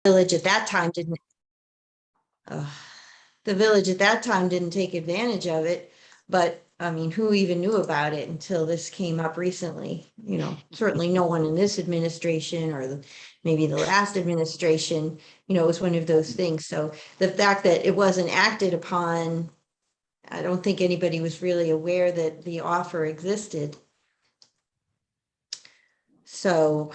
village at that time didn't, uh, the village at that time didn't take advantage of it. But I mean, who even knew about it until this came up recently? You know, certainly no one in this administration or maybe the last administration, you know, it was one of those things. So the fact that it wasn't acted upon, I don't think anybody was really aware that the offer existed. So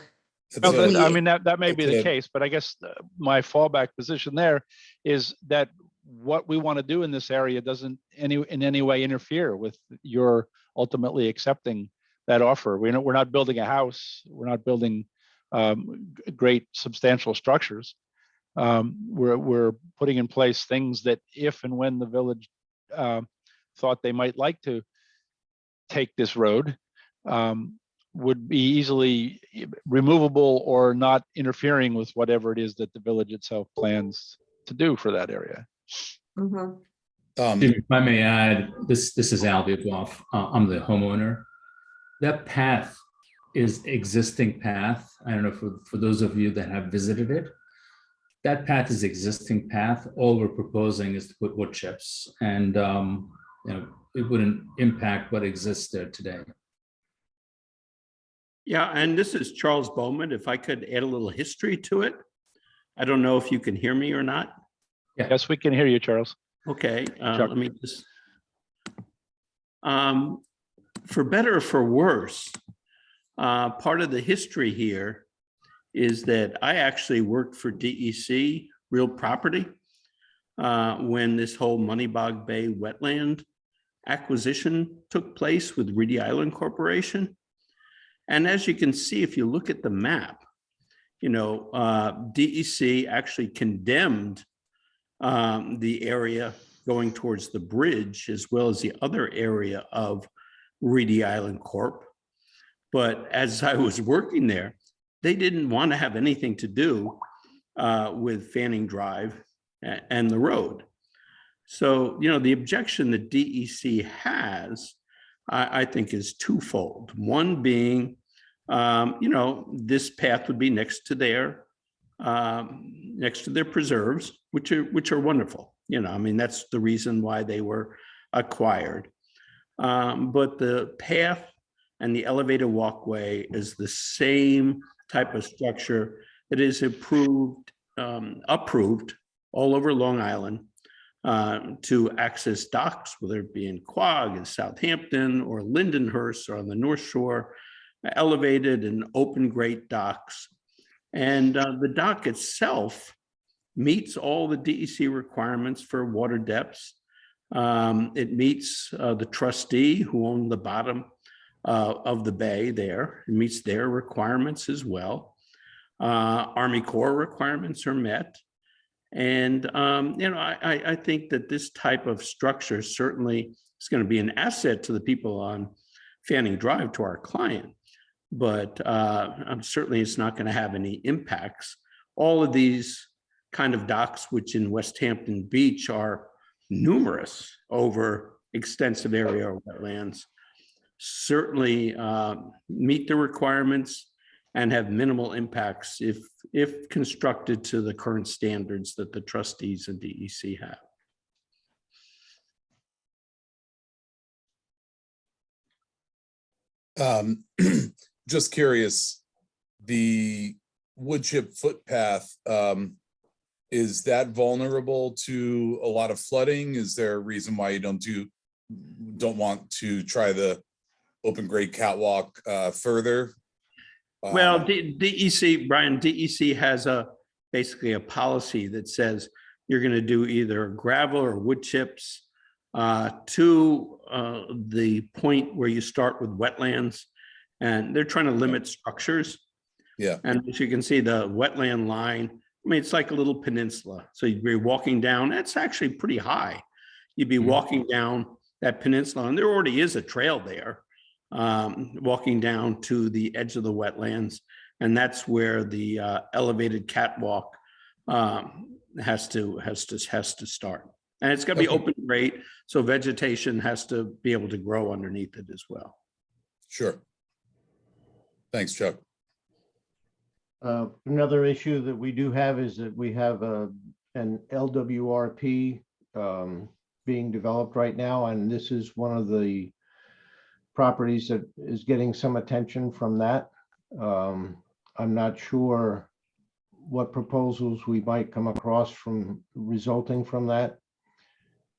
Well, if we, I mean, that may be the case, but I guess my fallback position there is that what we want to do in this area doesn't in any way interfere with your ultimately accepting that offer. We're not building a house. We're not building great substantial structures. We're putting in place things that if and when the village thought they might like to take this road, would be easily removable or not interfering with whatever it is that the village itself plans to do for that area. Mhm. If I may add, this is Al Vidloff. I'm the homeowner. That path is existing path. I don't know for those of you that have visited it. That path is existing path. All we're proposing is to put wood chips, and you know, it wouldn't impact what exists there today. Yeah, and this is Charles Bowman. If I could add a little history to it. I don't know if you can hear me or not. Yeah. Yes, we can hear you, Charles. Okay, let me just, for better or for worse, part of the history here is that I actually worked for DEC Real Property when this whole Moneybog Bay wetland acquisition took place with Reedy Island Corporation. And as you can see, if you look at the map, you know, DEC actually condemned the area going towards the bridge, as well as the other area of Reedy Island Corp. But as I was working there, they didn't want to have anything to do with Fanning Drive and the road. So, you know, the objection that DEC has, I think, is twofold. One being, you know, this path would be next to their preserves, which are wonderful. You know, I mean, that's the reason why they were acquired. But the path and the elevated walkway is the same type of structure that is approved all over Long Island to access docks, whether it be in Quogue, in Southampton, or Lindenhurst, or on the North Shore, elevated and open grate docks. And the dock itself meets all the DEC requirements for water depths. It meets the trustee who owned the bottom of the bay there. It meets their requirements as well. Army Corps requirements are met. And, you know, I think that this type of structure certainly is going to be an asset to the people on Fanning Drive, to our client. But certainly it's not going to have any impacts. All of these kind of docks, which in West Hampton Beach are numerous over extensive area of wetlands, certainly meet the requirements and have minimal impacts if constructed to the current standards that the trustees and DEC have. Just curious, the wood chip footpath, is that vulnerable to a lot of flooding? Is there a reason why you don't want to try the open grade catwalk further? Well, DEC, Brian, DEC has basically a policy that says you're going to do either gravel or wood chips to the point where you start with wetlands, and they're trying to limit structures. Yeah. And as you can see, the wetland line, I mean, it's like a little peninsula. So you'd be walking down, it's actually pretty high. You'd be walking down that peninsula, and there already is a trail there, walking down to the edge of the wetlands. And that's where the elevated catwalk has to start. And it's going to be open grade, so vegetation has to be able to grow underneath it as well. Sure. Thanks, Chuck. Another issue that we do have is that we have an LWRP being developed right now, and this is one of the properties that is getting some attention from that. I'm not sure what proposals we might come across from resulting from that.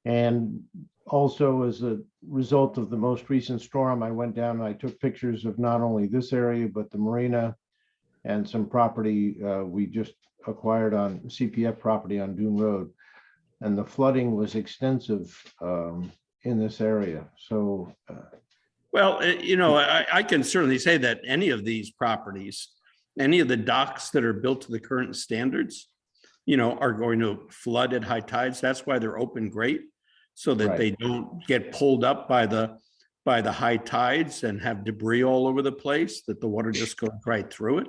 And also, as a result of the most recent storm, I went down and I took pictures of not only this area, but the marina and some property we just acquired on CPF property on Dune Road. And the flooding was extensive in this area. So, Well, you know, I can certainly say that any of these properties, any of the docks that are built to the current standards, you know, are going to flood at high tides. That's why they're open grate, so that Right. they don't get pulled up by the high tides and have debris all over the place, that the water just goes right through it.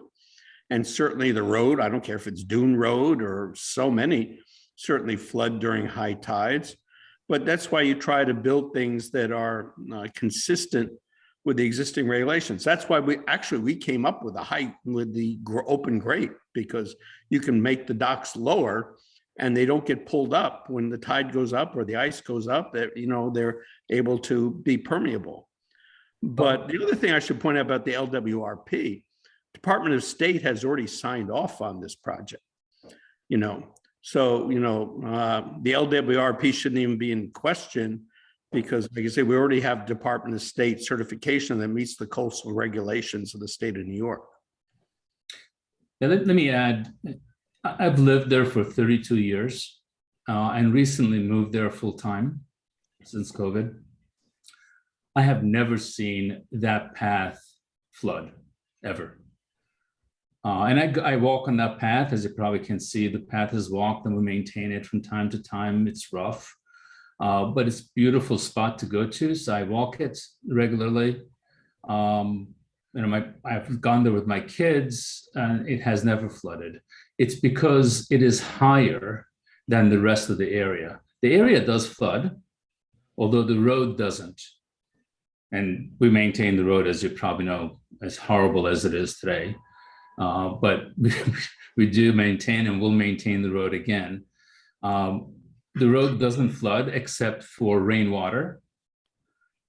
And certainly the road, I don't care if it's Dune Road or so many, certainly flood during high tides. But that's why you try to build things that are consistent with the existing regulations. That's why we came up with the open grate, because you can make the docks lower and they don't get pulled up when the tide goes up or the ice goes up, that, you know, they're able to be permeable. But the other thing I should point out about the LWRP, Department of State has already signed off on this project, you know. So, you know, the LWRP shouldn't even be in question, because like I say, we already have Department of State certification that meets the coastal regulations of the state of New York. Yeah, let me add, I've lived there for 32 years and recently moved there full time since COVID. I have never seen that path flood, ever. And I walk on that path. As you probably can see, the path is walked and we maintain it from time to time. It's rough, but it's a beautiful spot to go to. So I walk it regularly. You know, I've gone there with my kids and it has never flooded. It's because it is higher than the rest of the area. The area does flood, although the road doesn't. And we maintain the road, as you probably know, as horrible as it is today. But we do maintain and will maintain the road again. The road doesn't flood except for rainwater.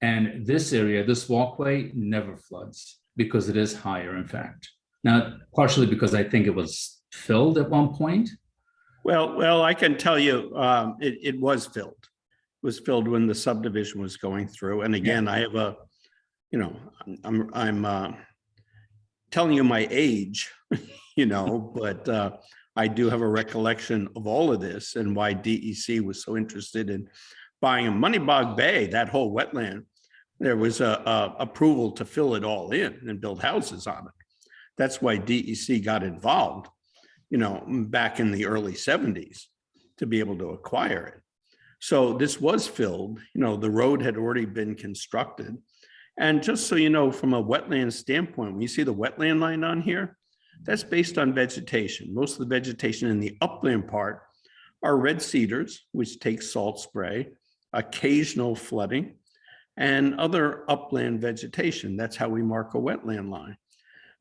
And this area, this walkway never floods because it is higher, in fact. Now, partially because I think it was filled at one point. Well, I can tell you, it was filled. It was filled when the subdivision was going through. And again, I have you know, I'm telling you my age, you know, but I do have a recollection of all of this and why DEC was so interested in buying a Moneybog Bay, that whole wetland. There was a approval to fill it all in and build houses on it. That's why DEC got involved, you know, back in the early 70s to be able to acquire it. So this was filled, you know, the road had already been constructed. And just so you know, from a wetland standpoint, when you see the wetland line on here, that's based on vegetation. Most of the vegetation in the upland part are red cedars, which take salt spray, occasional flooding, and other upland vegetation. That's how we mark a wetland line.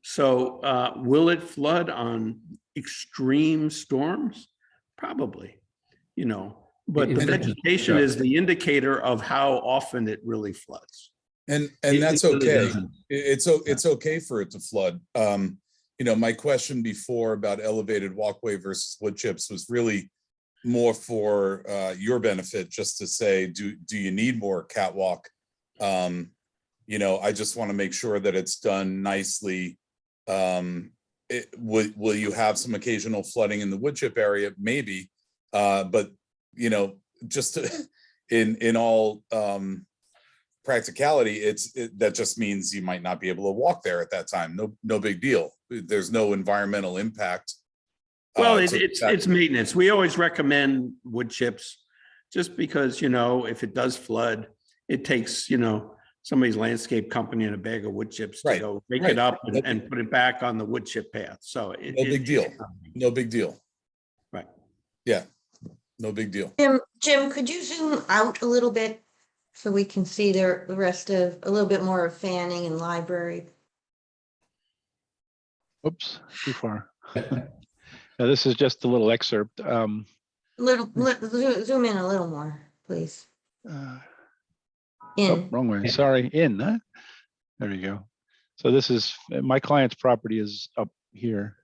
So will it flood on extreme storms? Probably, you know, but the vegetation is the indicator of how often it really floods. And that's okay. It's okay for it to flood. You know, my question before about elevated walkway versus wood chips was really more for your benefit, just to say, do you need more catwalk? You know, I just want to make sure that it's done nicely. Will you have some occasional flooding in the wood chip area? Maybe, but you know, just in all practicality, that just means you might not be able to walk there at that time. No big deal. There's no environmental impact. Well, it's maintenance. We always recommend wood chips, just because, you know, if it does flood, it takes, you know, somebody's landscape company and a bag of wood chips to go rake it up and put it back on the wood chip path. So no big deal. No big deal. Right. Yeah. No big deal. Jim, could you zoom out a little bit so we can see the rest of a little bit more of Fanning and Library? Oops, too far. Now, this is just a little excerpt. Zoom in a little more, please. Oh, In. wrong way. Sorry, in. Huh? There you go. So this is my client's property is up here.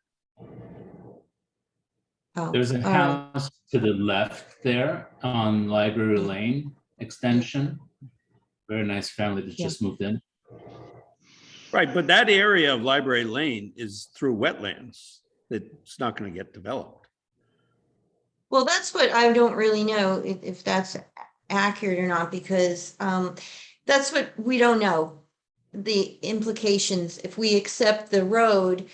Oh, There's a all right. house to the left there on Library Lane extension. Very nice family that Yeah. just moved in. Right, but that area of Library Lane is through wetlands. It's not going to get developed. Well, that's what I don't really know if that's accurate or not, because that's what we don't know. The implications, if we accept the road,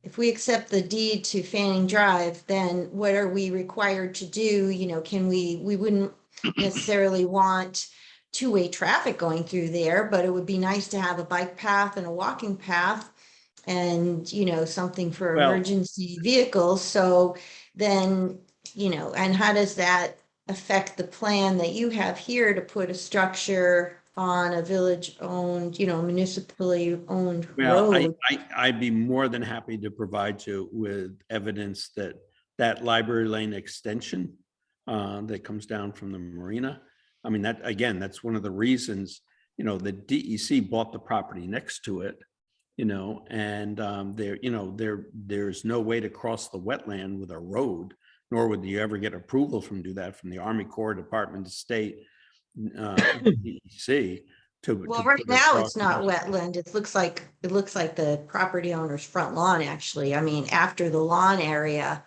if we accept the deed to Fanning Drive, then what are we required to do? You know, we wouldn't necessarily want two-way traffic going through there, but it would be nice to have a bike path and a walking path and, you know, something for Well- emergency vehicles. So then, you know, and how does that affect the plan that you have here to put a structure on a village-owned, you know, municipally owned Well, road? I'd be more than happy to provide you with evidence that that Library Lane extension that comes down from the marina. I mean, that, again, that's one of the reasons, you know, the DEC bought the property next to it, you know, and there's no way to cross the wetland with a road, nor would you ever get approval from do that from the Army Corps, Department of State, DEC. Well, right now it's not wetland. It looks like the property owner's front lawn, actually. I mean, after the lawn area,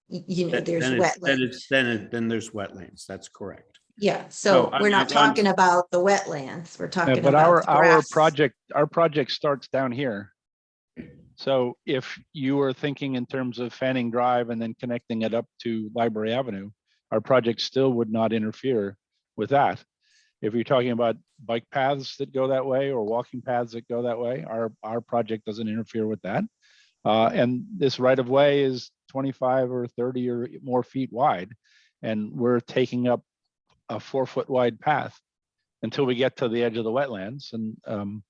you know, there's wetland. Then there's wetlands. That's correct. Yeah, No, so I we're not mean, I'm- talking about the wetlands. We're Yeah, talking but about the our grass. project starts down here. So if you were thinking in terms of Fanning Drive and then connecting it up to Library Avenue, our project still would not interfere with that. If you're talking about bike paths that go that way or walking paths that go that way, our project doesn't interfere with that. And this right of way is 25 or 30 or more feet wide. And we're taking up a 4-foot wide path until we get to the edge of the wetlands. And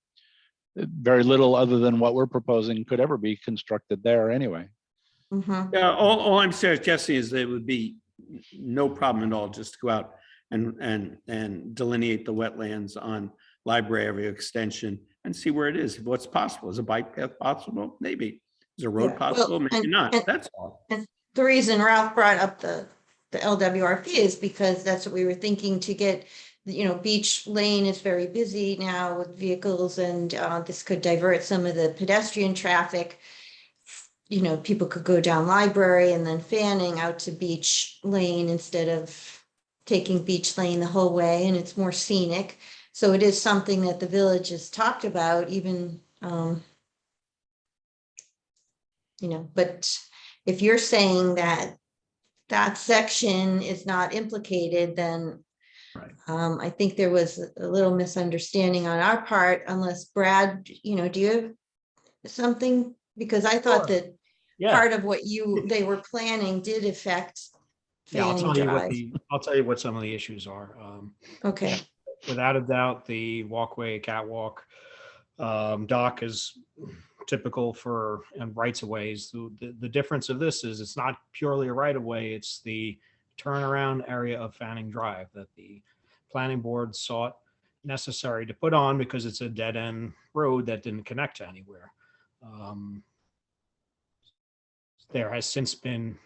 very little other than what we're proposing could ever be constructed there anyway. Mhm. Yeah, all I'm suggesting is that it would be no problem at all just to go out and delineate the wetlands on Library Extension and see where it is. What's possible? Is a bike path possible? Maybe. Is a road Yeah, well, possible? Maybe and- not. and- That's all. The reason Ralph brought up the LWRP is because that's what we were thinking to get, you know, Beach Lane is very busy now with vehicles, and this could divert some of the pedestrian traffic. You know, people could go down Library and then Fanning out to Beach Lane instead of taking Beach Lane the whole way, and it's more scenic. So it is something that the village has talked about, even, you know, but if you're saying that that section is not implicated, then Right. I think there was a little misunderstanding on our part, unless Brad, you know, do you have something? Because I thought Sure. that Yeah, part of what they were planning did affect yeah, I'll Fanning tell you what Drive. I'll tell you what some of the issues are. Okay, Without a doubt, the walkway, catwalk, dock is typical for and rights of ways. The difference of this is it's not purely a right of way, it's the turnaround area of Fanning Drive that the planning board sought necessary to put on because it's a dead end road that didn't connect to anywhere. There has since been,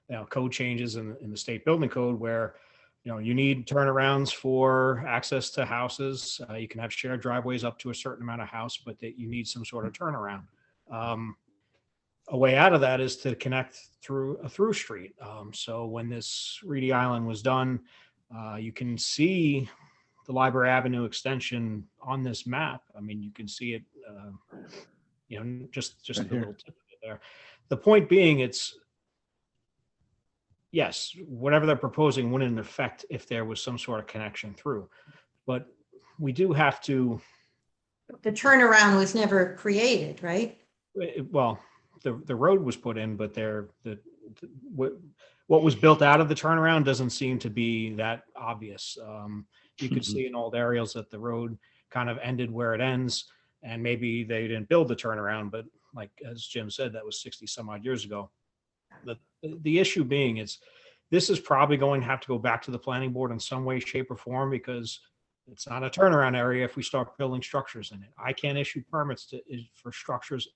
you know, code changes in the state building code where, you know, you need turnarounds for access to houses. You can have shared driveways up to a certain amount of house, but that you need some sort of turnaround. A way out of that is to connect through a through street. So when this Reedy Island was done, you can see the Library Avenue extension on this map. I mean, you can see it, you know, just Right the here. little tip of it there. The point being, it's, yes, whatever they're proposing wouldn't affect if there was some sort of connection through. But we do have to, the turnaround was never created, right? well, the road was put in, but what was built out of the turnaround doesn't seem to be that obvious. You could see in old aerials that the road kind of ended where it ends, and maybe they didn't build the turnaround, but like as Jim said, that was 60 some odd years ago. The issue being is this is probably going to have to go back to the planning board in some way, shape or form, because it's not a turnaround area if we start building structures in it. I can't issue permits for structures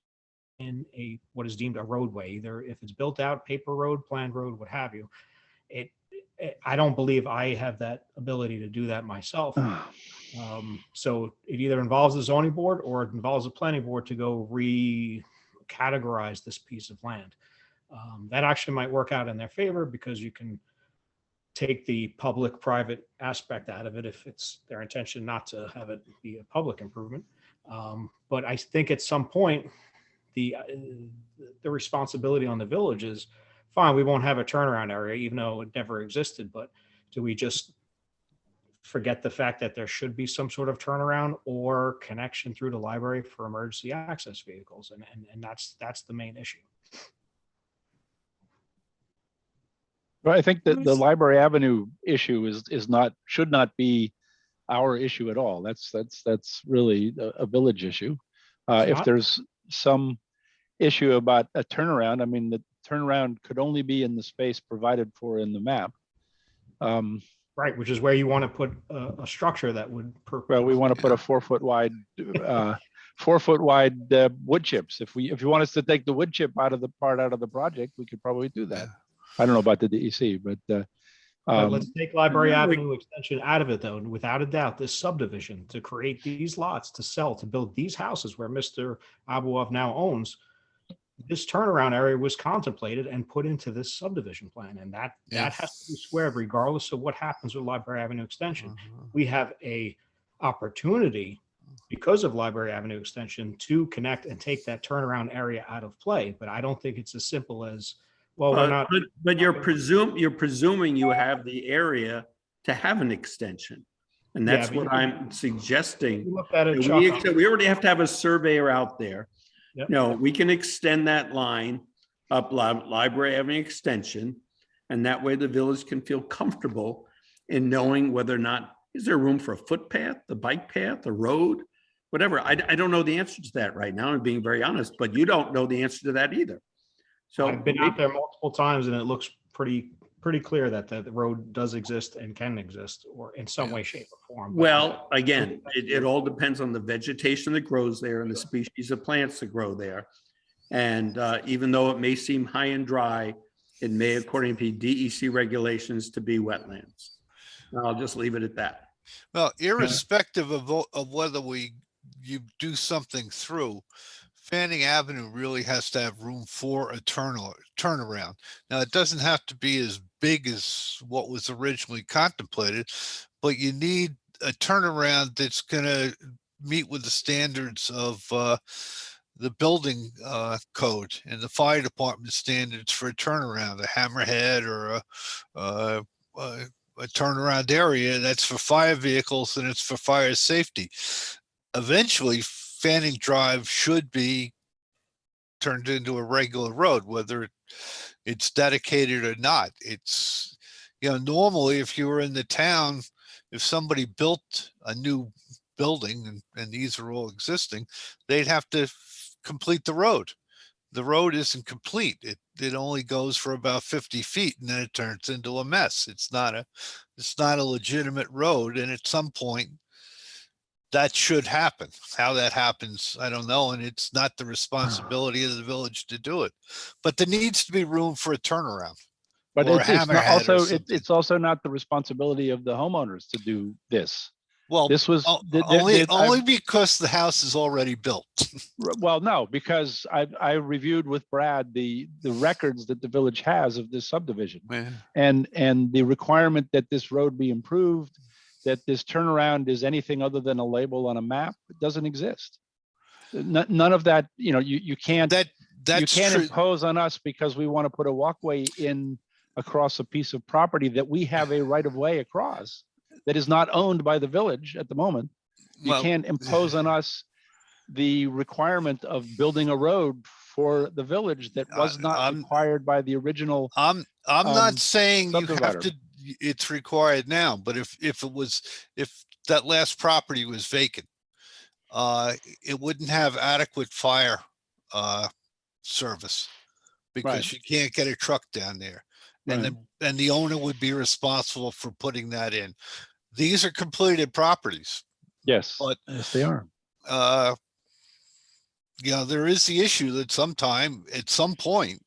in what is deemed a roadway, either if it's built out, paper road, planned road, what have you. I don't believe I have that ability to do that myself. So it either involves the zoning board or it involves the planning board to go recategorize this piece of land. That actually might work out in their favor because you can take the public-private aspect out of it if it's their intention not to have it be a public improvement. But I think at some point, the responsibility on the village is, fine, we won't have a turnaround area, even though it never existed, but do we just forget the fact that there should be some sort of turnaround or connection through the library for emergency access vehicles? And that's the main issue. Well, I think that the Library Avenue issue should not be our issue at all. That's really a village issue. If there's some issue about a turnaround, I mean, the turnaround could only be in the space provided for in the map. Right, which is where you want to put a structure that would. Well, we want to put a 4 foot wide, 4 foot wide wood chips. If you want us to take the wood chip out of the project, we could probably do that. I don't know about the DEC, but let's take Library Avenue extension out of it, though. And without a doubt, this subdivision to create these lots to sell, to build these houses where Mr. Abuov now owns, this turnaround area was contemplated and put into this subdivision plan. And that has to be squared regardless of what happens with Library Avenue extension. We have a opportunity because of Library Avenue extension to connect and take that turnaround area out of play. But I don't think it's as simple as, well, we're not. But you're presuming you have the area to have an extension. And that's what I'm suggesting. Look at it, We already have to have a surveyor out there. Yep. No, we can extend that line up Library Avenue extension. And that way the village can feel comfortable in knowing whether or not, is there room for a footpath, a bike path, a road, whatever. I don't know the answer to that right now. I'm being very honest, but you don't know the answer to that either. So I've been out there multiple times and it looks pretty clear that the road does exist and can exist or in some way, shape or form. Well, again, it all depends on the vegetation that grows there and the species of plants that grow there. And even though it may seem high and dry, it may, according to DEC regulations, to be wetlands. I'll just leave it at that. Well, irrespective of whether you do something through, Fanning Avenue really has to have room for a turnaround. Now, it doesn't have to be as big as what was originally contemplated, but you need a turnaround that's going to meet with the standards of the building code and the fire department standards for a turnaround, a hammerhead or a turnaround area that's for fire vehicles and it's for fire safety. Eventually, Fanning Drive should be turned into a regular road, whether it's dedicated or not. It's, normally if you were in the town, if somebody built a new building, and these are all existing, they'd have to complete the road. The road isn't complete. It only goes for about 50 feet and then it turns into a mess. It's not a legitimate road. And at some point, that should happen. How that happens, I don't know. And it's not the responsibility of the village to do it. But there needs to be room for a turnaround. But it's also not the responsibility of the homeowners to do this. Well, this was only because the house is already built. Well, no, because I reviewed with Brad the records that the village has of this subdivision, and the requirement that this road be improved, that this turnaround is anything other than a label on a map, it doesn't exist. None of that, you can't impose on us because we want to put a walkway in across a piece of property that we have a right of way across that is not owned by the village at the moment. You can't impose on us the requirement of building a road for the village that was not required by the original. I'm not saying you have to, it's required now, but if that last property was vacant, it wouldn't have adequate fire service Right. because you can't get a truck down there. And Right. then the owner would be responsible for putting that in. These are completed properties. Yes, But- yes, they are. There is the issue that at some point,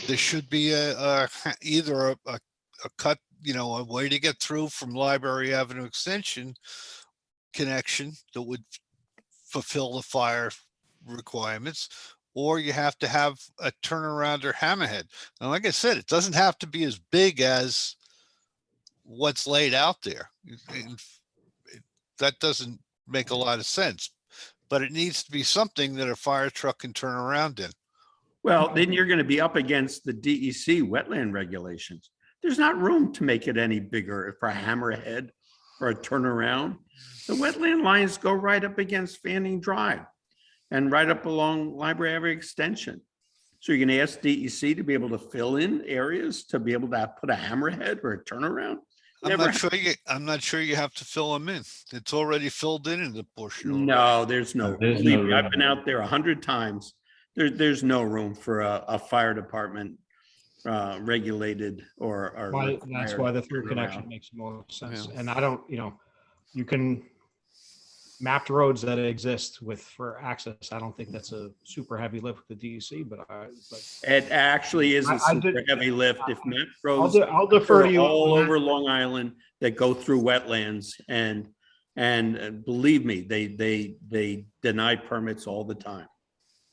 there should be either a cut, a way to get through from Library Avenue Extension connection that would fulfill the fire requirements, or you have to have a turnaround or hammerhead. And like I said, it doesn't have to be as big as what's laid out there. That doesn't make a lot of sense, but it needs to be something that a fire truck can turn around in. Well, then you're going to be up against the DEC wetland regulations. There's not room to make it any bigger for a hammerhead or a turnaround. The wetland lines go right up against Fanning Drive and right up along Library Avenue Extension. So you're going to ask DEC to be able to fill in areas to be able to put a hammerhead or a turnaround? I'm not sure you have to fill them in. It's already filled in the portion. already. No, there's no, There's believe no me, I've room. been out there 100 times. There's no room for a fire department regulated or. That's required why the through turnaround. connection makes more sense. Yeah. And I don't, you can mapped roads that exist for access. I don't think that's a super heavy lift with the DEC, but It actually is a I did- super heavy lift if map I'll, roads I'll defer to you. all on that. over Long Island that go through wetlands and believe me, they deny permits all the time.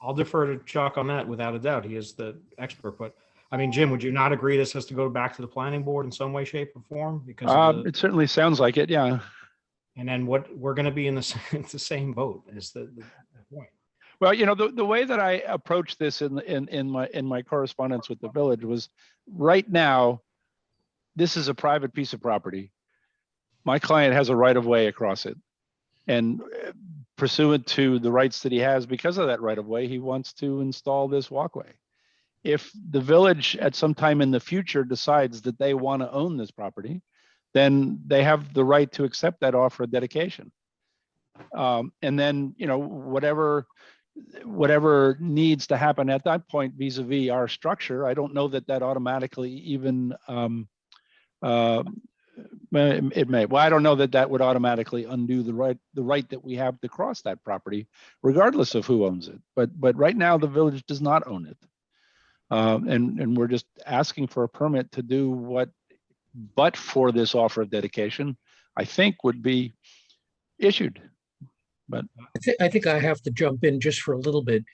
I'll defer to Chuck on that without a doubt. He is the expert, but I mean, Jim, would you not agree this has to go back to the planning board in some way, shape or form? Because of It certainly sounds like it. Yeah. and then we're going to be in the same boat is the point. Well, the way that I approached this in my correspondence with the village was, right now, this is a private piece of property. My client has a right of way across it, and pursuant to the rights that he has because of that right of way, he wants to install this walkway. If the village at some time in the future decides that they want to own this property, then they have the right to accept that offer of dedication. And then, whatever needs to happen at that point vis-a-vis our structure, I don't know that automatically even, it may. Well, I don't know that would automatically undo the right that we have to cross that property, regardless of who owns it. But right now, the village does not own it. And we're just asking for a permit to do what, but for this offer of dedication, I think would be issued. But I think I have to jump in just for a little bit.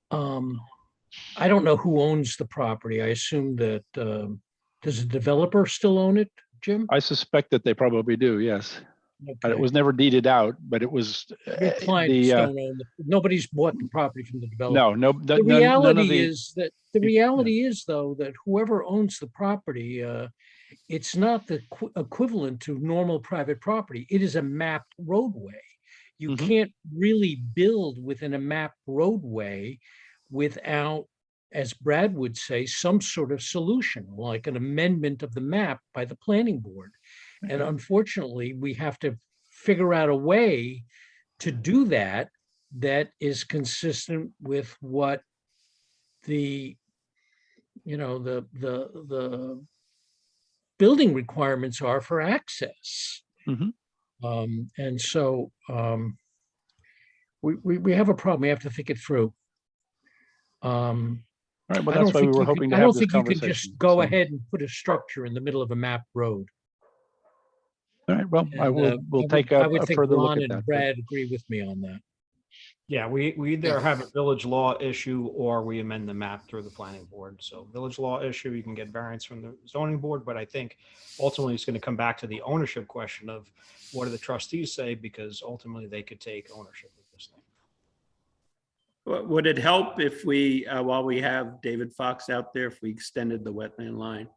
I don't know who owns the property. I assume that, does the developer still own it, Jim? I suspect that they probably do, yes. But it Okay. was never deeded out, but it was Your clients don't own, nobody's bought the property from the developer. The reality is that, though, that whoever owns the property, it's not the equivalent to normal private property. It is a mapped roadway. You can't really build within a mapped roadway without, as Brad would say, some sort of solution, like an amendment of the map by the planning board. And unfortunately, we have to figure out a way to do that that is consistent with what the building requirements are for access. And so we have a problem. We have to think it through. All right, well, that's why we were hoping to have this I don't think you conversation. can just go so. ahead and put a structure in the middle of a mapped road. All right, well, And, we'll take I a would think further look Ron at and that. but- Brad agree with me on that. Yeah, we either have a village law issue or we amend the map through the planning board. So village law issue, you can get variance from the zoning board, but I think ultimately it's going to come back to the ownership question of what do the trustees say, because ultimately they could take ownership of this thing. Would it help if we, while we have David Fox out there, if we extended the wetland line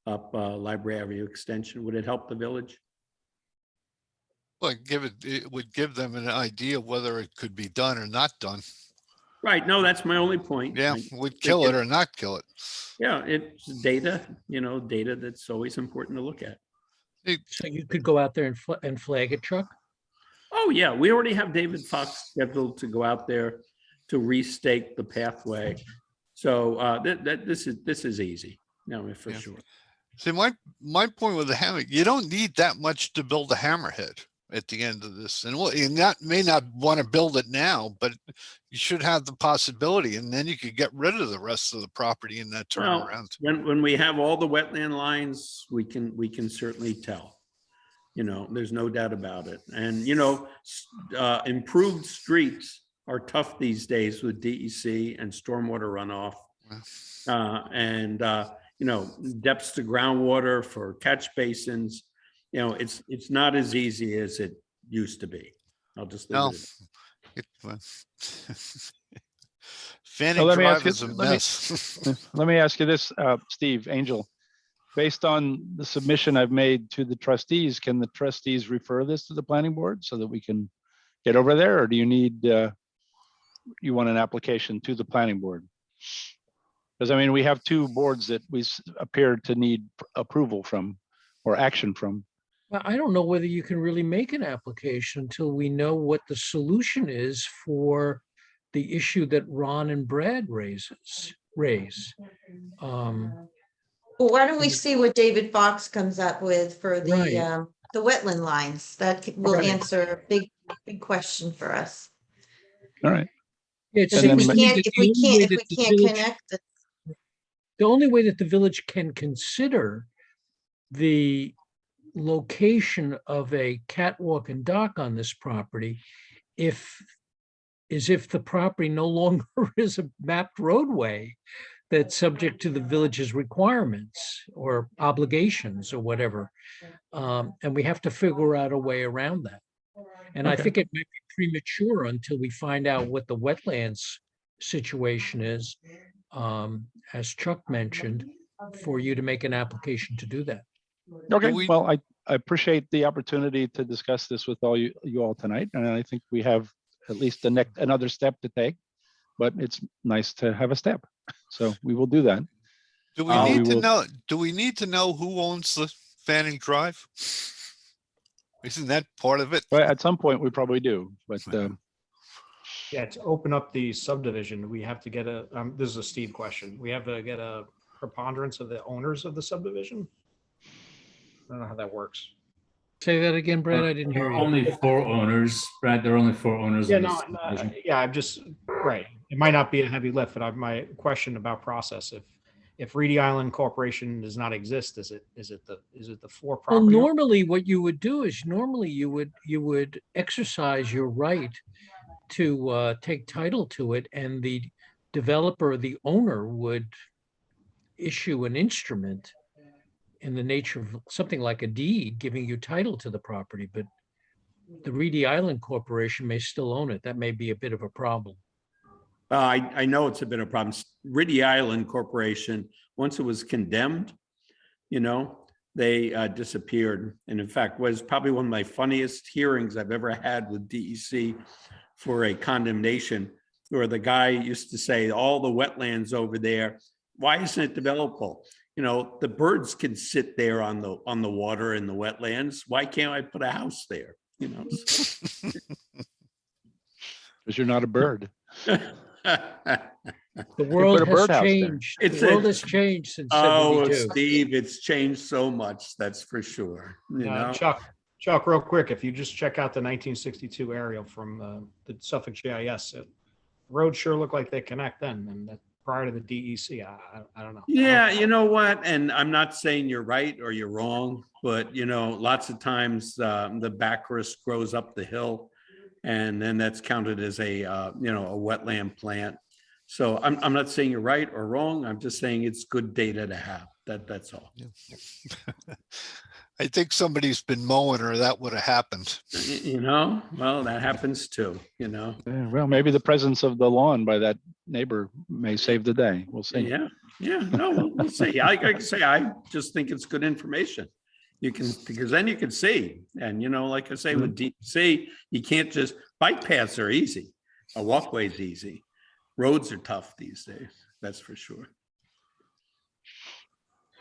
up Library Avenue Extension, would it help the village? Well, it would give them an idea of whether it could be done or not done. Right, no, that's my only point. Yeah, would kill it or not kill it. Yeah, it's data, data that's always important to look at. So you could go out there and flag it, Chuck? Oh, yeah, we already have David Fox scheduled to go out there to restake the pathway. So this is easy, for Yeah. sure. See, my point with the hammer, you don't need that much to build a hammerhead at the end of this. And you may not want to build it now, but you should have the possibility, and then you could get rid of the rest of the property in that Well, turnaround. when we have all the wetland lines, we can certainly tell. There's no doubt about it. And, improved streets are tough these days with DEC and stormwater runoff. Depths to groundwater for catch basins. It's not as easy as it used to be. I'll just leave No. it at Fanning let me ask Drive you- is a let me- mess. Let me ask you this, Steve, Angel. Based on the submission I've made to the trustees, can the trustees refer this to the planning board so that we can get over there? Or do you need, you want an application to the planning board? Because I mean, we have two boards that we appear to need approval from or action from. Well, I don't know whether you can really make an application until we know what the solution is for the issue that Ron and Brad raise. Well, why don't we see what David Fox comes up with for Right. the wetland lines? That will Right. answer a big question for us. All right. Yeah, it Because And if seems we to me can't, that if the we only can't, way if that we the can't village- connect it, the only way that the village can consider the location of a catwalk and dock on this property is if the property no longer is a mapped roadway that's subject to the village's requirements or obligations or whatever. And we have to figure out a way around that. And I Okay. think it might be premature until we find out what the wetlands situation is, as Chuck mentioned, for you to make an application to do that. Okay, we- well, I appreciate the opportunity to discuss this with all you all tonight. And I think we have at least another step to take, but it's nice to have a step. So we will do that. Do we we need to will- know? Do we need to know who owns the Fanning Drive? Isn't that part of it? But at some point, we probably do, but Yeah, to open up the subdivision, we have to get this is a Steve question. We have to get a preponderance of the owners of the subdivision. I don't know how that works. Say that again, Brad, I didn't hear There are you. only 4 owners, Brad. There are only 4 owners. Yeah, in no, this subdivision. yeah, I'm just, right. It might not be a heavy lift, but my question about process, if Reedy Island Corporation does not exist, is it the 4 Well, property? normally what you would do is you would exercise your right to take title to it, and the developer, the owner, would issue an instrument in the nature of something like a deed giving you title to the property, but the Reedy Island Corporation may still own it. That may be a bit of a problem. I know it's a bit of a problem. Reedy Island Corporation, once it was condemned, they disappeared. And in fact, was probably one of my funniest hearings I've ever had with DEC for a condemnation, where the guy used to say, all the wetlands over there, why isn't it developable? The birds can sit there on the water in the wetlands. Why can't I put a house there? because you're not a bird. The world a has birdhouse there. changed. It's The world a- has changed since Oh, 72. Steve, it's changed so much, that's for sure. Chuck, real quick, if you just check out the 1962 aerial from the Suffolk GIS, roads sure look like they connect then, and that prior to the DEC, I don't know. Yeah, you know what? And I'm not saying you're right or you're wrong, but lots of times the backrest grows up the hill, and then that's counted as a wetland plant. So I'm not saying you're right or wrong. I'm just saying it's good data to have. That's all. I think somebody's been mowing or that would have happened. Well, that happens too, Yeah, well, maybe the presence of the lawn by that neighbor may save the day. We'll see. Yeah, no, we'll see. Like I say, I just think it's good information. Because then you can see, and like I say, with DEC, you can't just, bike paths are easy. A walkway's easy. Roads are tough these days, that's for sure.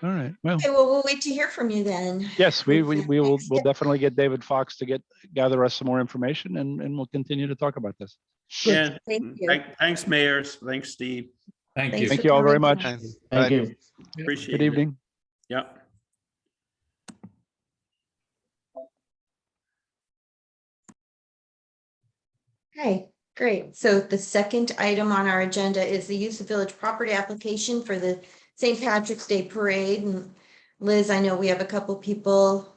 All right. Well, okay, well, we'll wait to hear from you then. yes, we With the will next we'll step. definitely get David Fox to gather us some more information, and we'll continue to talk about this. Yeah. Thank you. Thanks, Mayor. Thanks, Steve. Thank Thanks you. for Thank you all very coming much. down. Thank you. Appreciate Good it. evening. Yep. Okay, great. So the second item on our agenda is the use of village property application for the St. Patrick's Day Parade. And Liz, I know we have a couple people,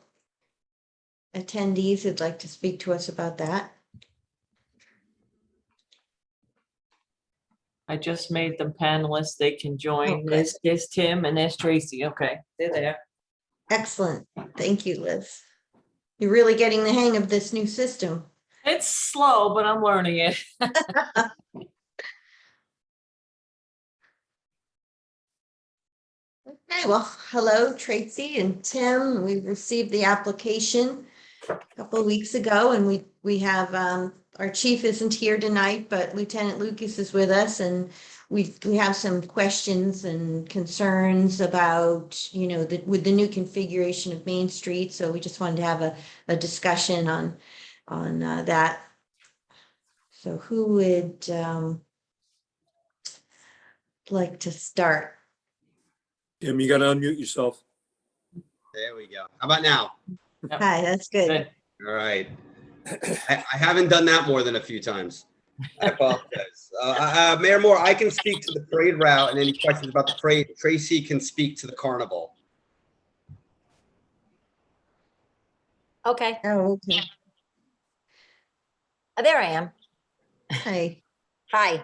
attendees who'd like to speak to us about that. I just made them panelists. They can Oh, join. good. There's Tim and there's Tracy. Okay, they're there. Excellent. Thank you, Liz. You're really getting the hang of this new system. It's slow, but I'm learning it. Okay, well, hello, Tracy and Tim. We received the application a couple of weeks ago, and we have our chief isn't here tonight, but Lieutenant Lucas is with us, and we have some questions and concerns about, you know, with the new configuration of Main Street. So we just wanted to have a discussion on that. So who would like to start? Tim, you gotta unmute yourself. There we go. How about now? Hi, that's good. Good. All right. I haven't done that more than a few times. I apologize. Mayor Moore, I can speak to the parade route and any questions about the parade. Tracy can speak to the carnival. Okay, Oh, okay. there I am. Hi. Hi.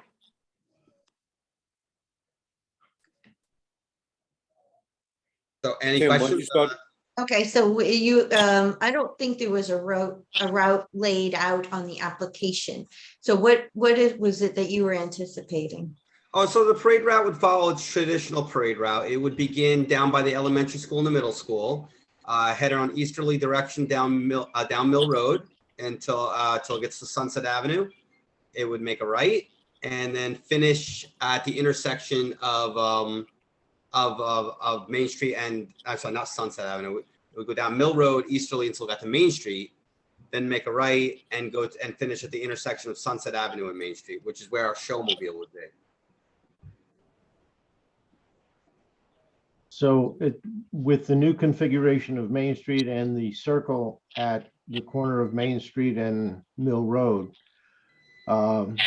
So any Tim, why don't you questions? start? Okay, so you, I don't think there was a route laid out on the application. So what was it that you were anticipating? Oh, so the parade route would follow its traditional parade route. It would begin down by the elementary school and the middle school, head on easterly direction down Mill Road until it gets to Sunset Avenue. It would make a right and then finish at the intersection of Main Street and actually not Sunset Avenue. It would go down Mill Road easterly until it got to Main Street, then make a right and go and finish at the intersection of Sunset Avenue and Main Street, which is where our showmobile would be. So with the new configuration of Main Street and the circle at the corner of Main Street and Mill Road, one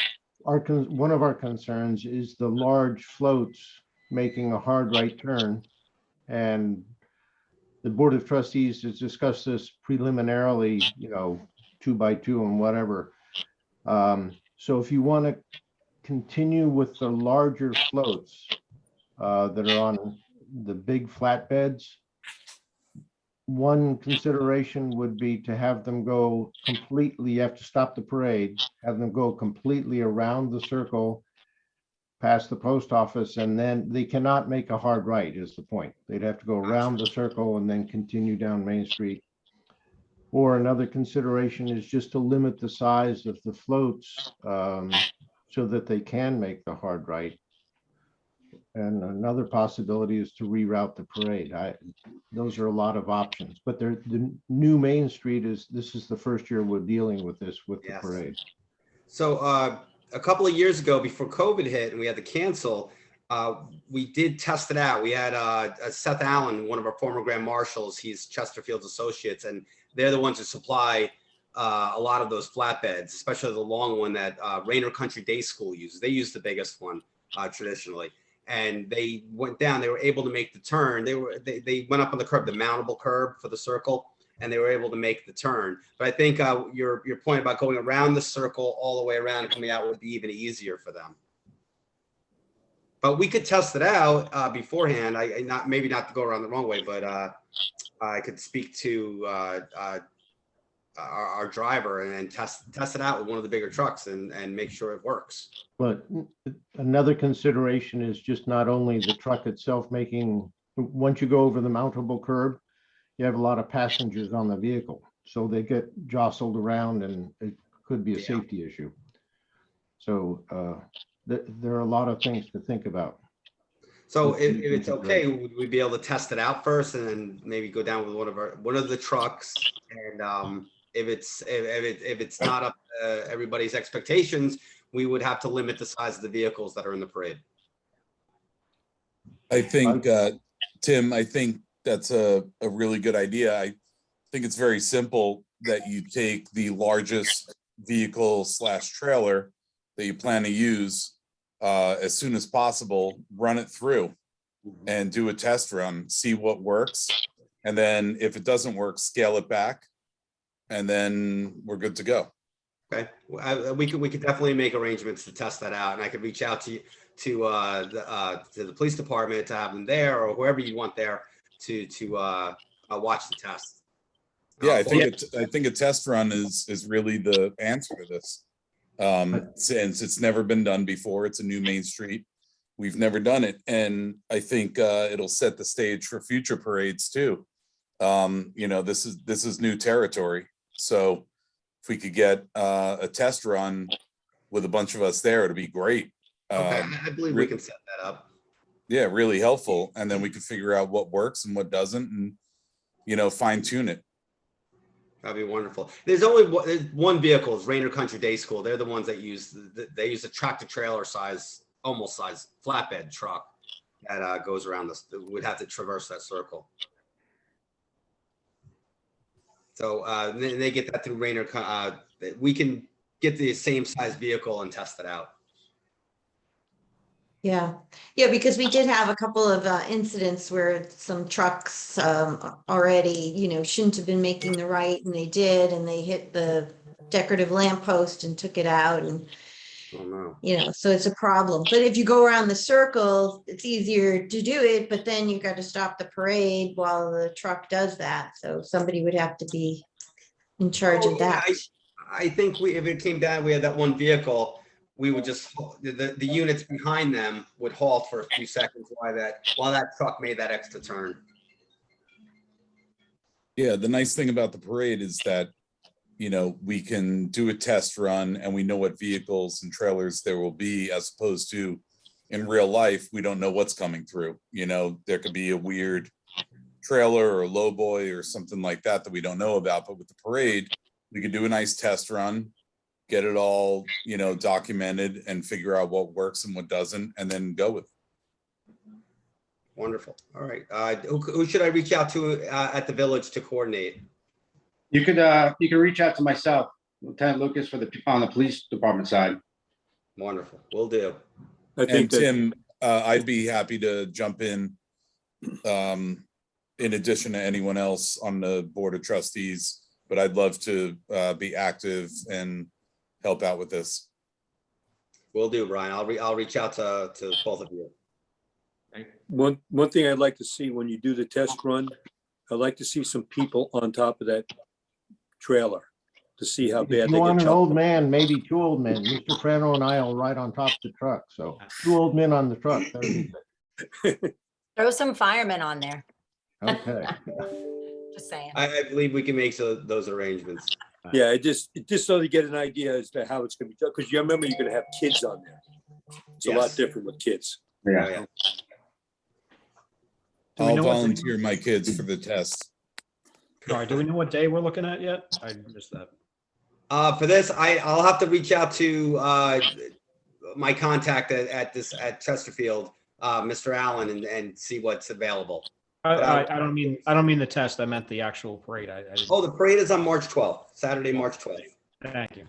of our concerns is the large floats making a hard right turn. And the Board of Trustees has discussed this preliminarily, 2x2 and whatever. So if you want to continue with the larger floats that are on the big flatbeds, one consideration would be to have them go completely, you have to stop the parade, have them go completely around the circle, past the post office, and then they cannot make a hard right is the point. They'd have to go around the circle and then continue down Main Street. Or another consideration is just to limit the size of the floats so that they can make the hard right. And another possibility is to reroute the parade. Those are a lot of options, but the new Main Street this is the first year we're dealing with this with the parade. So a couple of years ago, before COVID hit and we had to cancel, we did test it out. We had Seth Allen, one of our former Grand Marshals. He's Chesterfield's Associates, and they're the ones who supply a lot of those flatbeds, especially the long one that Rainer Country Day School uses. They use the biggest one traditionally. And they went down, they were able to make the turn. They went up on the curb, the mountable curb for the circle, and they were able to make the turn. But I think your point about going around the circle all the way around and coming out would be even easier for them. But we could test it out beforehand. Maybe not to go around the wrong way, but I could speak to our driver and test it out with one of the bigger trucks and make sure it works. But another consideration is just not only the truck itself making, once you go over the mountable curb, you have a lot of passengers on the vehicle. So they get jostled around and it could be a safety issue. So there are a lot of things to think about. So if it's okay, would we be able to test it out first and then maybe go down with one of the trucks? And if it's not up to everybody's expectations, we would have to limit the size of the vehicles that are in the parade. I think, Tim, I think that's a really good idea. I think it's very simple that you take the largest vehicle / trailer that you plan to use as soon as possible, run it through and do a test run, see what works. And then if it doesn't work, scale it back, and then we're good to go. Okay, we could definitely make arrangements to test that out, and I could reach out to the police department to have them there, or whoever you want there to watch the test. Yeah, I think a test run is really the answer to this. Since it's never been done before, it's a new Main Street. We've never done it, and I think it'll set the stage for future parades too. This is new territory, so if we could get a test run with a bunch of us there, it'd be great. Okay, I believe we can set that up. Yeah, really helpful, and then we can figure out what works and what doesn't, and fine tune it. That'd be wonderful. There's only one vehicle, is Rainer Country Day School. They're the ones that use a tractor trailer size, almost size flatbed truck that goes around this. Would have to traverse that circle. So they get that through Rainer. We can get the same size vehicle and test it out. Yeah, because we did have a couple of incidents where some trucks already, shouldn't have been making the right, and they did, and they hit the decorative lamppost and took it out, and Oh, no. so it's a problem. But if you go around the circle, it's easier to do it, but then you got to stop the parade while the truck does that. So somebody would have to be in charge of that. I think if it came down, we had that one vehicle, we would just, the units behind them would halt for a few seconds while that truck made that extra turn. Yeah, the nice thing about the parade is that, we can do a test run and we know what vehicles and trailers there will be, as opposed to in real life, we don't know what's coming through. There could be a weird trailer or lowboy or something like that we don't know about. But with the parade, we could do a nice test run, get it all, documented, and figure out what works and what doesn't, and then go with it. Wonderful. All right. Who should I reach out to at the village to coordinate? You can reach out to myself, Lieutenant Lucas, on the police department side. Wonderful. Will do. And Tim, I'd be happy to jump in addition to anyone else on the board of trustees, but I'd love to be active and help out with this. Will do, Brian. I'll reach out to both of you. One thing I'd like to see when you do the test run, I'd like to see some people on top of that trailer to see how bad If they you get want an chopped old up. man, maybe 2 old men. Mr. Frano and I will ride on top of the truck. So 2 old men on the truck. That'd be good. Throw some firemen on there. Okay. Just saying. I believe we can make those arrangements. Yeah, just so to get an idea as to how it's gonna be done, because you remember you're gonna have kids on there. It's a lot Yes. different with kids. Yeah. I'll volunteer my kids for the test. All right, do we know what day we're looking at yet? I missed that. For this, I'll have to reach out to my contact at Chesterfield, Mr. Allen, and see what's available. I don't mean the test. I meant the actual parade. Oh, the parade is on March 12th, Saturday, March 12th. Thank you.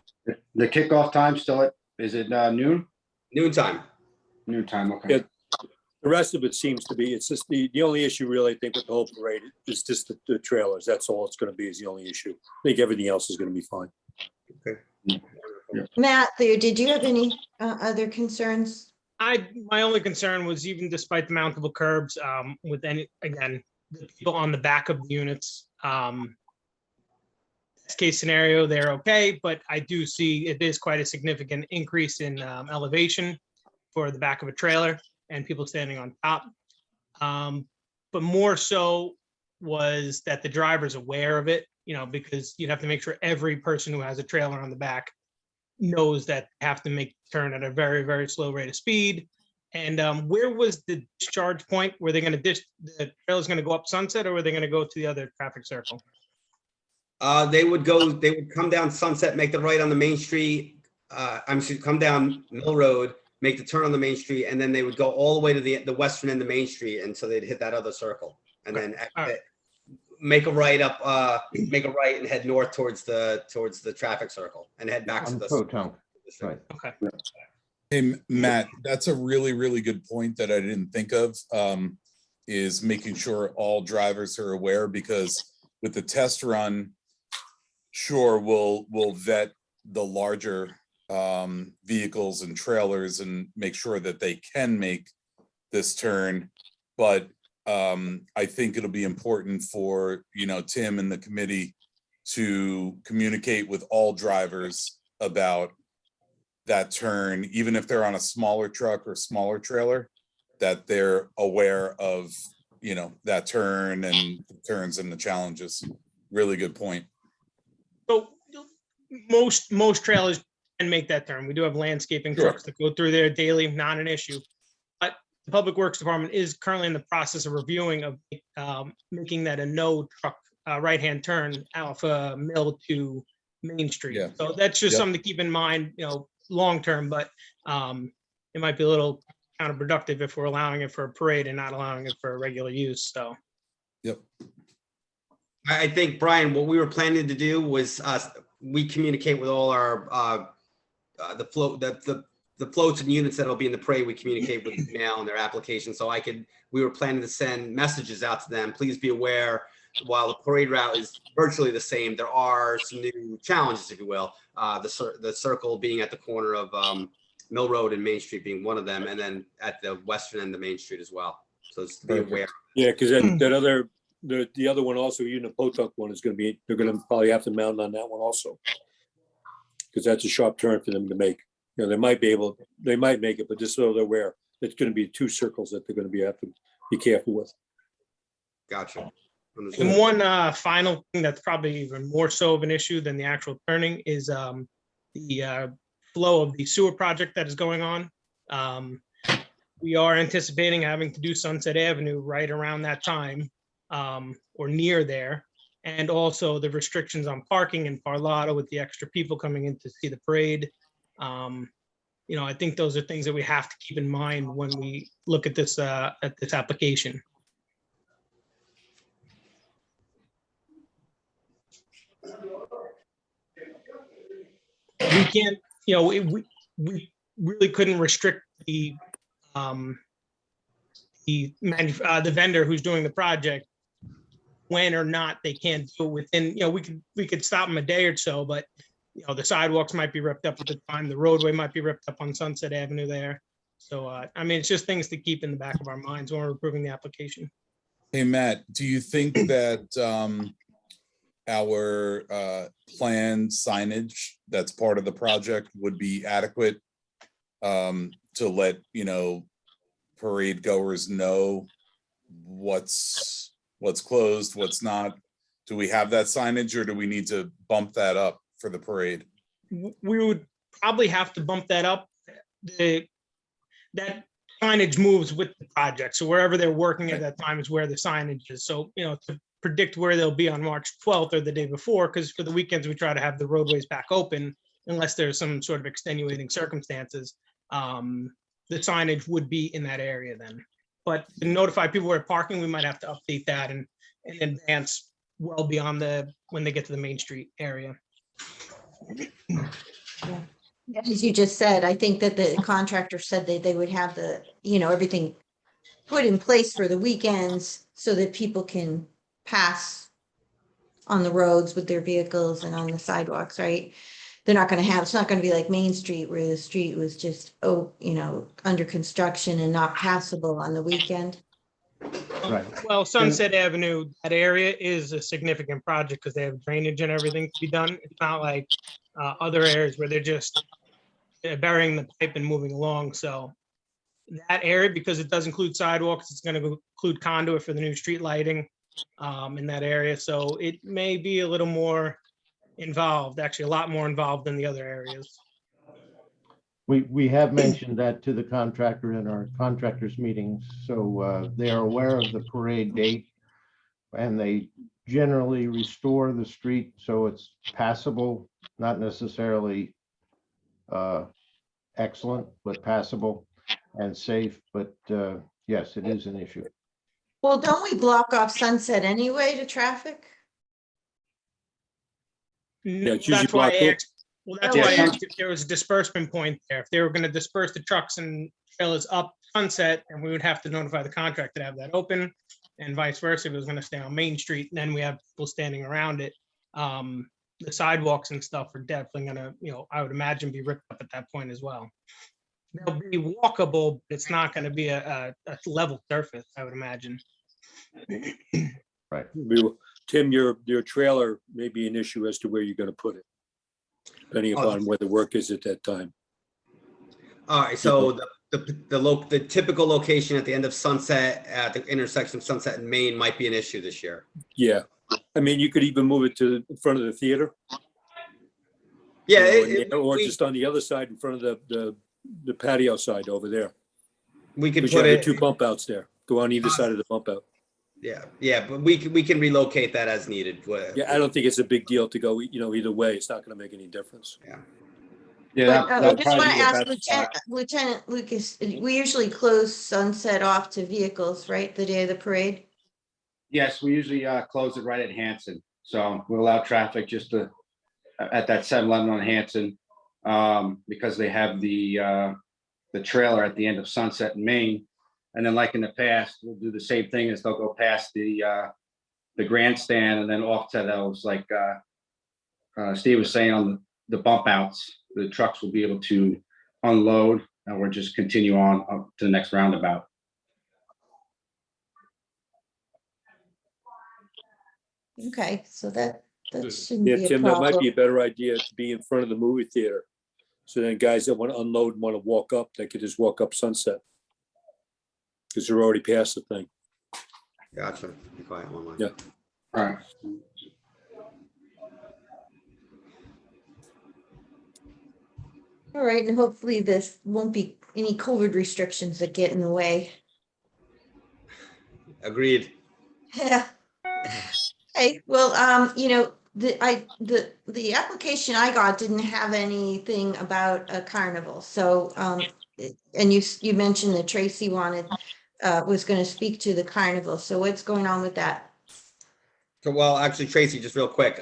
The kickoff time still is it noon? Noontime. Noontime, okay. Yeah. The rest of it seems to be, it's just the only issue really, I think, with the whole parade is just the trailers. That's all it's gonna be, is the only issue. I think everything else is gonna be fine. Okay. Matt, Theo, did you have any other concerns? My only concern was, even despite the mountable curbs, with the people on the back of the units, best case scenario, they're okay, but I do see it is quite a significant increase in elevation for the back of a trailer and people standing on top. But more so was that the driver's aware of it, because you'd have to make sure every person who has a trailer on the back knows that they have to make the turn at a very, very slow rate of speed. And where was the discharge point? Were they going to the trailer's going to go up Sunset, or were they going to go to the other traffic circle? They would come down Sunset, make the right on the Main Street, come down Mill Road, make the turn on the main street, and then they would go all the way to the western end of Main Street, and so they'd hit that other circle, and then All right. make a right and head north towards the traffic circle and head back to On the. Potomac, right. Okay. Hey, Matt, that's a really, really good point that I didn't think of, is making sure all drivers are aware, because with the test run, sure, we'll vet the larger vehicles and trailers and make sure that they can make this turn. But I think it'll be important for, Tim and the committee to communicate with all drivers about that turn, even if they're on a smaller truck or smaller trailer, that they're aware of, that turn and the turns and the challenges. Really good point. So most trailers can make that turn. We do have landscaping Sure. trucks that go through there daily, not an issue. But the Public Works Department is currently in the process of reviewing of making that a no truck right-hand turn Alpha Mill to Main Street. Yeah. So that's just Yep. something to keep in mind, long term, but it might be a little counterproductive if we're allowing it for a parade and not allowing it for regular use. So. Yep. I think, Brian, what we were planning to do was we communicate with all our the floats and units that'll be in the parade. We communicate with email and their application. So we were planning to send messages out to them. Please be aware, while the parade route is virtually the same, there are some new challenges, if you will. The circle being at the corner of Mill Road and Main Street being one of them, and then at the western end of Main Street as well. So just to be aware. Yeah, because the other one also, even the Potomac one is they're gonna probably have to mount on that one also. Because that's a sharp turn for them to make. They might make it, but just so they're aware, it's gonna be 2 circles that they're gonna have to be careful with. Gotcha. And one final thing that's probably even more so of an issue than the actual turning is the flow of the sewer project that is going on. We are anticipating having to do Sunset Avenue right around that time, or near there. And also the restrictions on parking in Parlato with the extra people coming in to see the parade. I think those are things that we have to keep in mind when we look at this application. We can't, we really couldn't restrict the vendor who's doing the project when or not they can't do it within, we could stop them a day or so, but the sidewalks might be ripped up at the time, the roadway might be ripped up on Sunset Avenue there. So, it's just things to keep in the back of our minds when we're approving the application. Hey, Matt, do you think that our planned signage that's part of the project would be adequate to let, parade goers know what's closed, what's not? Do we have that signage, or do we need to bump that up for the parade? We would probably have to bump that up. That signage moves with the project. So wherever they're working at that time is where the signage is. So, to predict where they'll be on March 12th or the day before, because for the weekends, we try to have the roadways back open unless there's some sort of extenuating circumstances. The signage would be in that area then. But to notify people where parking, we might have to update that and advance well beyond when they get to the Main Street area. As you just said, I think that the contractor said that they would have everything put in place for the weekends so that people can pass on the roads with their vehicles and on the sidewalks, right? It's not going to be like Main Street where the street was just, under construction and not passable on the weekend. Right. Well, Sunset Avenue, that area is a significant project because they have drainage and everything to be done. It's not like other areas where they're just burying the pipe and moving along. So that area, because it does include sidewalks, it's going to include conduit for the new street lighting in that area. So it may be a little more involved, actually a lot more involved than the other areas. We have mentioned that to the contractor in our contractors meetings, so they are aware of the parade date, and they generally restore the street so it's passable, not necessarily excellent, but passable and safe, but yes, it is an issue. Well, don't we block off Sunset anyway to traffic? Yeah, it's usually That's why I blocked off. asked, well, that's Oh, why I yeah. asked if there was a disbursement point there. If they were gonna disperse the trucks and trailers up Sunset, and we would have to notify the contractor to have that open, and vice versa, if it was gonna stay on Main Street, then we have people standing around it. The sidewalks and stuff are definitely gonna, I would imagine be ripped up at that point as well. They'll be walkable, but it's not gonna be a level surface, I would imagine. Right. Tim, your trailer may be an issue as to where you're gonna put it, depending Oh, upon where the work is at that time. All right, so the typical location at the end of Sunset, at the intersection of Sunset and Main might be an issue this year. Yeah, I mean, you could even move it to in front of the theater. Yeah, Or just on the other side in front of the patio side over there. we could Because you put have the it, two bump outs there, go on either side of the bump out. yeah, but we can relocate that as needed. Yeah, I don't think it's a big deal to go, either way. It's not gonna make any difference. Yeah. Yeah, But I that'd just probably want be to the ask best spot. Lieutenant Lucas, we usually close Sunset off to vehicles, right, the day of the parade? Yes, we usually close it right at Hanson. So we allow traffic just at that 7-Eleven on Hanson, because they have the trailer at the end of Sunset and Main. And then like in the past, we'll do the same thing as they'll go past the grandstand and then off to those, like Steve was saying, on the bump outs, the trucks will be able to unload and we'll just continue on up to the next roundabout. Okay, so that shouldn't Yeah, be a Tim, that might problem. be a better idea to be in front of the movie theater. So then guys that want to unload and want to walk up, they could just walk up Sunset. Because they're already past the thing. Gotcha. Be quiet one line. Yeah. All right. All right, and hopefully this won't be any COVID restrictions that get in the way. Agreed. Yeah. Hey, well, the application I got didn't have anything about a carnival, so, and you mentioned that Tracy was gonna speak to the carnival, so what's going on with that? So, well, actually, Tracy, just real quick,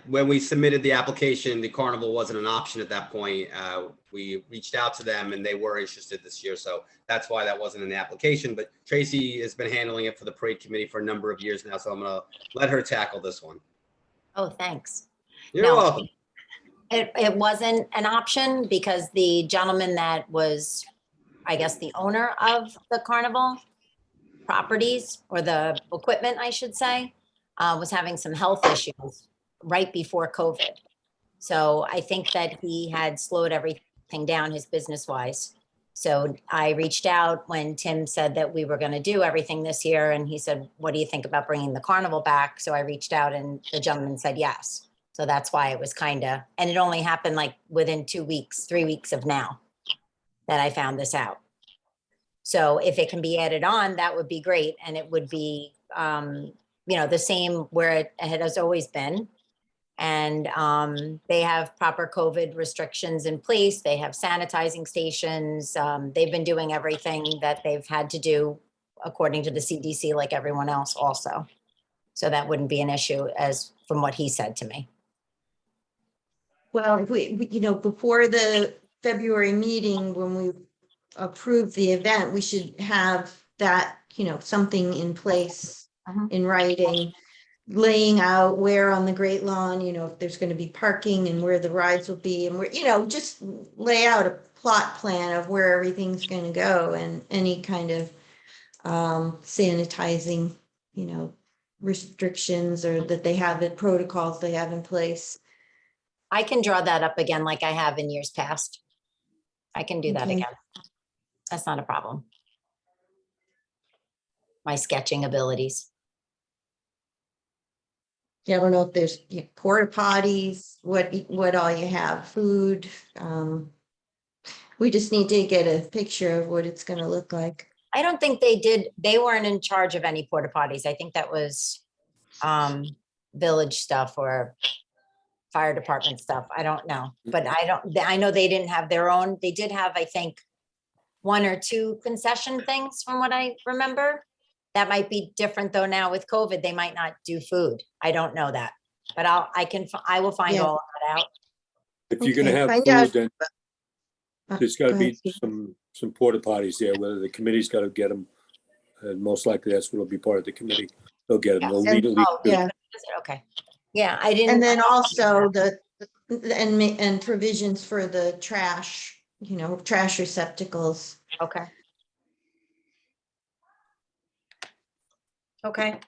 when we submitted the application, the carnival wasn't an option at that point. We reached out to them and they were interested this year. So that's why that wasn't in the application. But Tracy has been handling it for the parade committee for a number of years now. So I'm going to let her tackle this one. Oh, thanks. You're No, welcome. It wasn't an option because the gentleman that was, I guess, the owner of the carnival properties, or the equipment, I should say, was having some health issues right before COVID. So I think that he had slowed everything down, his business wise. So I reached out when Tim said that we were going to do everything this year. And he said, what do you think about bringing the carnival back? So I reached out and the gentleman said yes. So that's why it was and it only happened like within 2 weeks, 3 weeks of now that I found this out. So if it can be added on, that would be great. And it would be, the same where it has always been. And they have proper COVID restrictions in place. They have sanitizing stations. They've been doing everything that they've had to do according to the CDC, like everyone else also. So that wouldn't be an issue, as from what he said to me. Well, if we, before the February meeting, when we approve the event, we should have that, something in place in writing, laying out where on the Great Lawn, if there's going to be parking and where the rides will be, and where, just lay out a plot plan of where everything's going to go, and any kind of sanitizing, restrictions, or that they have the protocols they have in place. I can draw that up again like I have in years past. I can do that Okay. again. That's not a problem. My sketching abilities. Yeah, I don't know if there's porta potties, what all you have, food. We just need to get a picture of what it's going to look like. I don't think they weren't in charge of any porta potties. I think that was village stuff or fire department stuff. I don't know, but I know they didn't have their own. They did have, I think, 1 or 2 concession things from what I remember. That might be different though now with COVID. They might not do food. I don't know that, but I will find Yeah. all of that out. If you're gonna Okay, have find out. food, then there's Go gotta ahead, be Steve. some porta potties there, whether the committee's gotta get them. And most likely that's what'll be part of the committee. They'll get them. They'll Yes. lead at least. Oh, two. Yeah, okay. Yeah, I didn't. and then I don't- also and provisions for the trash, trash receptacles. Okay. Okay.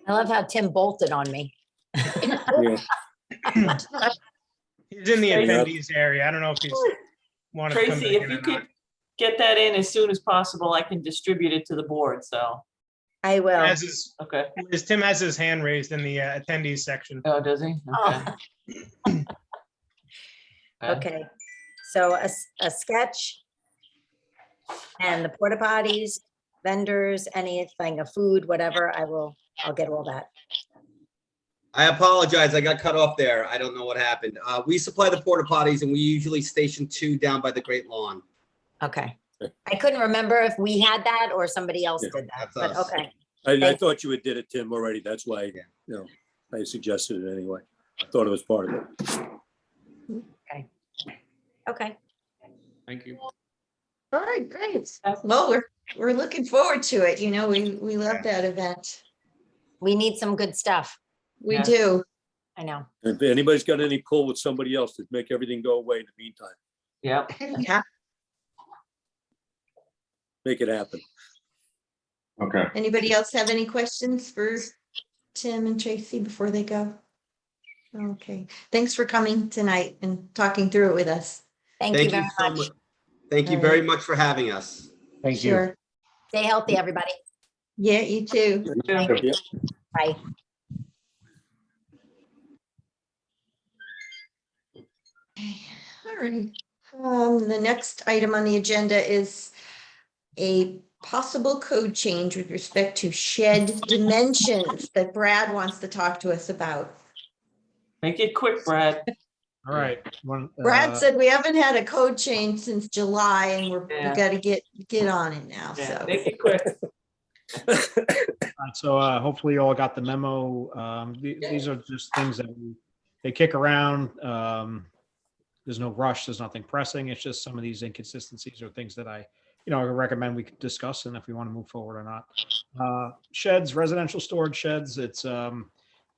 I love how Tim bolted on me. Yeah. He's in the Tracy. attendees area. I don't know if he's wanted to come back Tracy, in if you or not. could get that in as soon as possible, I can distribute it to the board, so, I will. As his, okay. Tim has his hand raised in the attendees section. Oh, does he? Okay. Oh. Okay, so a sketch and the porta potties, vendors, anything, a food, whatever, I'll get all that. I apologize. I got cut off there. I don't know what happened. We supply the porta potties and we usually station 2 down by the Great Lawn. Okay. I couldn't remember if we had that or somebody else Yeah, did that, that's but us. okay. I Thank- thought you had did it, Tim, already. That's why, I suggested it anyway. I thought it was part of it. Okay. Thank you. All right, great. Well, we're looking forward to it. We love that event. We need some good stuff. We Yeah. do. I know. If anybody's got any pull with somebody else to make everything go away in the meantime, Yep. Yeah. make it happen. Okay. Anybody else have any questions for Tim and Tracy before they go? Okay, thanks for coming tonight and talking through it with us. Thank you very so much. much. Thank you All very right. much for having us. Thank you. Sure. Stay healthy, everybody. Yeah, you too. Thank you. Yep. Bye. All right. The next item on the agenda is a possible code change with respect to shed dimensions that Brad wants to talk to us about. Make it quick, Brad. All right. Brad said we haven't had a code change since July and we Yeah. got to get on it now, Yeah, so. make it quick. So hopefully you all got the memo. These are just things that they kick around. There's no rush. There's nothing pressing. It's just some of these inconsistencies or things that I recommend we could discuss and if we want to move forward or not. Sheds, residential storage sheds.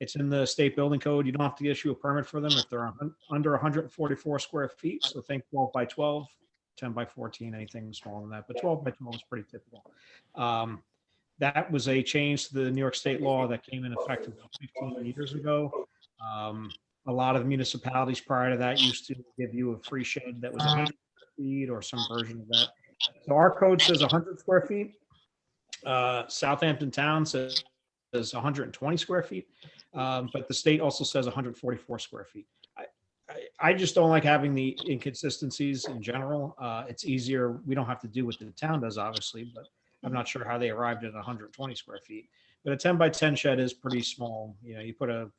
It's in the state building code. You don't have to issue a permit for them if they're under 144 square feet. So think 12 by 12, 10 by 14, anything smaller than that. But 12 by 12 is pretty typical. That was a change to the New York State law that came in effect about 15 years ago. A lot of municipalities prior to that used to give you a free shed that was 100 feet or some version of that. So our code says 100 square feet. Southampton Town says 120 square feet. But the state also says 144 square feet. I just don't like having the inconsistencies in general. It's easier. We don't have to do what the town does, obviously, but I'm not sure how they arrived at 120 square feet. But a 10 by 10 shed is pretty small. You put a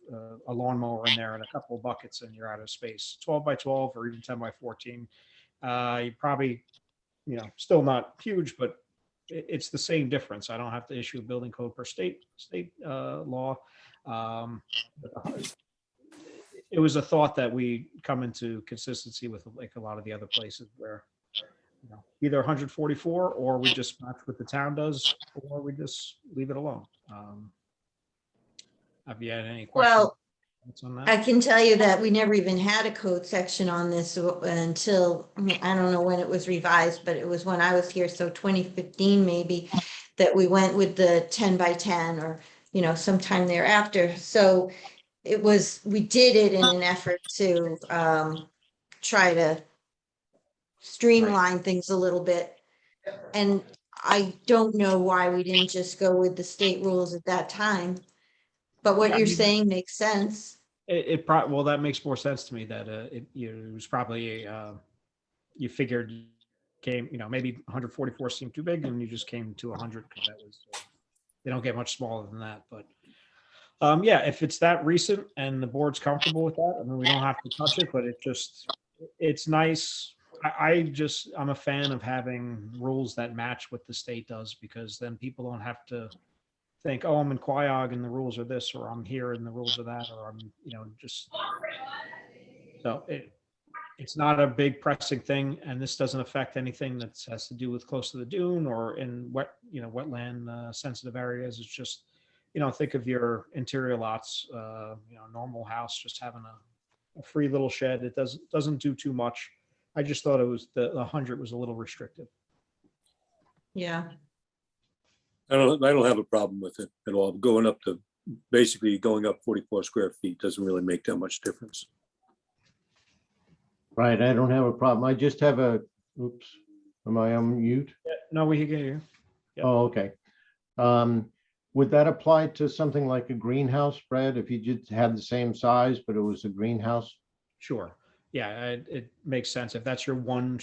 lawnmower in there and a couple of buckets and you're out of space. 12 by 12 or even 10 by 14. You probably, still not huge, but it's the same difference. I don't have to issue a building code per state law. It was a thought that we come into consistency with like a lot of the other places where either 144 or we just match what the town does or we just leave it alone. Have you had any questions? Well, on that? I can tell you that we never even had a code section on this until, I don't know when it was revised, but it was when I was here, so 2015 maybe, that we went with the 10 by 10 or, sometime thereafter. So we did it in an effort to try to streamline things a little bit. And I don't know why we didn't just go with the state rules at that time. But what you're saying makes sense. Well, that makes more sense to me that it was probably you figured maybe 144 seemed too big and you just came to 100 because that was they don't get much smaller than that. But Yeah, if it's that recent and the board's comfortable with that, I mean, we don't have to touch it, but it's nice. I'm a fan of having rules that match what the state does, because then people don't have to think, oh, I'm in Quiog and the rules are this, or I'm here and the rules are that, or I'm, just, so it's not a big pressing thing, and this doesn't affect anything that has to do with close to the dune or in wetland sensitive areas. It's just, think of your interior lots, normal house, just having a free little shed. It doesn't do too much. I just thought it was the 100 was a little restrictive. Yeah. I don't have a problem with it at all. Basically going up 44 square feet doesn't really make that much difference. Right, I don't have a problem. I just have oops, am I on mute? Yeah, no, we hear you. Yep. Oh, okay. Would that apply to something like a greenhouse, Brad, if you just had the same size, but it was a greenhouse? Sure. Yeah, it makes sense. If that's your one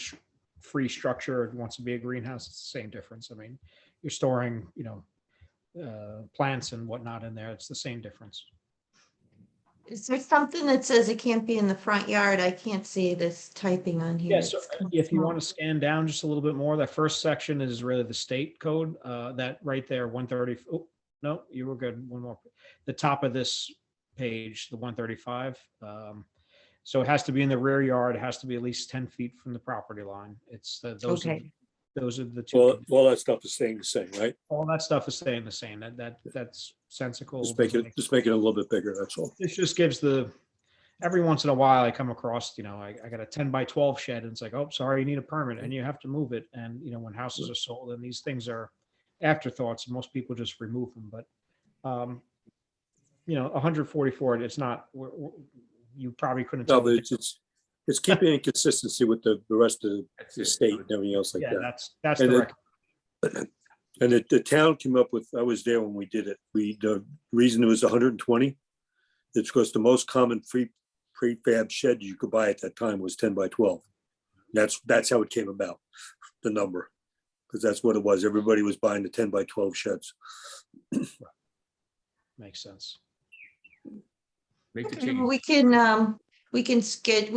free structure, it wants to be a greenhouse, it's the same difference. I mean, you're storing, plants and whatnot in there. It's the same difference. Is there something that says it can't be in the front yard? I can't see this typing on here. Yeah, so if you want to scan down just a little bit more, that first section is really the state code, that right there, 130. Oh, no, you were good. One more. The top of this page, the 135. So it has to be in the rear yard. It has to be at least 10 feet from the property line. It's those are the two. All that stuff is staying the same, right? All that stuff is staying the same. That's sensical. Just make it a little bit bigger. That's all. This just gives every once in a while I come across, I got a 10 by 12 shed, and it's like, oh, sorry, you need a permit and you have to move it. And, when houses are sold and these things are afterthoughts, most people just remove them. But, 144, it's not, you probably couldn't No, tell. but it's keeping in consistency with the rest of the state and everything else like Yeah, that. that's And the it- And the town came up with, I was there when we did it. The reason it was 120, it's because the most common prefab shed you could buy at that time was 10 by 12. That's how it came about, the number, because that's what it was. Everybody was buying the 10 by 12 sheds. Makes sense. Make the Okay, change. well, we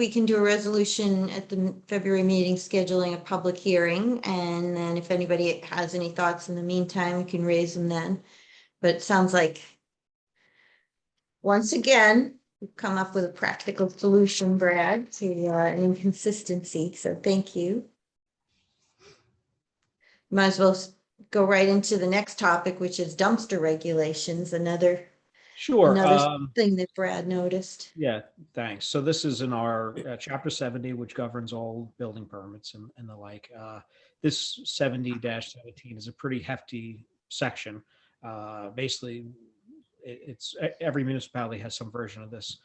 can do a resolution at the February meeting, scheduling a public hearing. And then if anybody has any thoughts in the meantime, we can raise them then. But it sounds like, once again, we've come up with a practical solution, Brad, to an inconsistency. So thank you. Might as well go right into the next topic, which is dumpster regulations, another Sure. thing that Brad noticed. Yeah, thanks. So this is in our chapter 70, which governs all building permits and the like. This 70-17 is a pretty hefty section. Basically, it's every municipality has some version of this.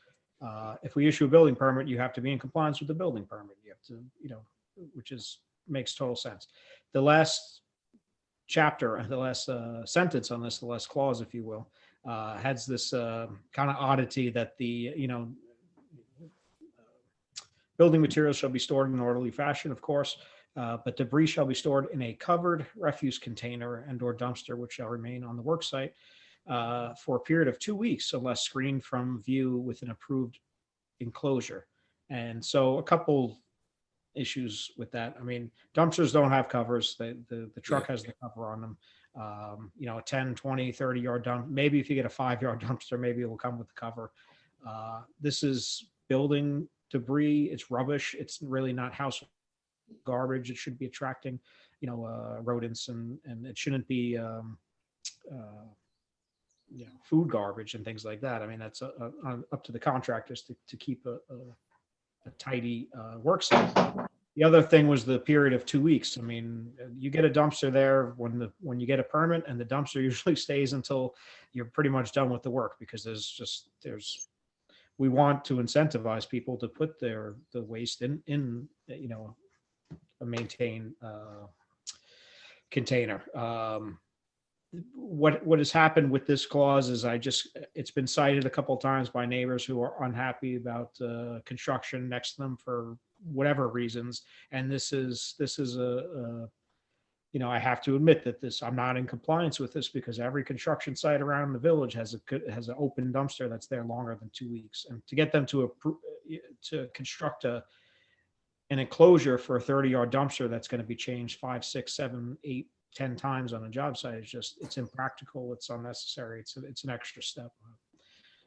If we issue a building permit, you have to be in compliance with the building permit. You have to, which makes total sense. The last chapter, the last sentence on this, the last clause, if you will, has this kind of oddity that the building materials shall be stored in an orderly fashion, of course, but debris shall be stored in a covered refuse container and/or dumpster, which shall remain on the work site for a period of 2 weeks, unless screened from view with an approved enclosure. And so a couple issues with that. I mean, dumpsters don't have covers. The truck has the cover on them. A 10, 20, 30 yard dump. Maybe if you get a 5 yard dumpster, maybe it will come with the cover. This is building debris. It's rubbish. It's really not house garbage. It should be attracting, rodents, and it shouldn't be, food garbage and things like that. I mean, that's up to the contractors to keep a tidy work site. The other thing was the period of 2 weeks. I mean, you get a dumpster there when you get a permit, and the dumpster usually stays until you're pretty much done with the work, because we want to incentivize people to put the waste in a maintained container. What has happened with this clause is it's been cited a couple of times by neighbors who are unhappy about construction next to them for whatever reasons. And this is I have to admit that I'm not in compliance with this because every construction site around the village has an open dumpster that's there longer than 2 weeks. And to get them to construct an enclosure for a 30-yard dumpster that's going to be changed 5, 6, 7, 8, 10 times on a job site it's impractical. It's unnecessary. It's an extra step.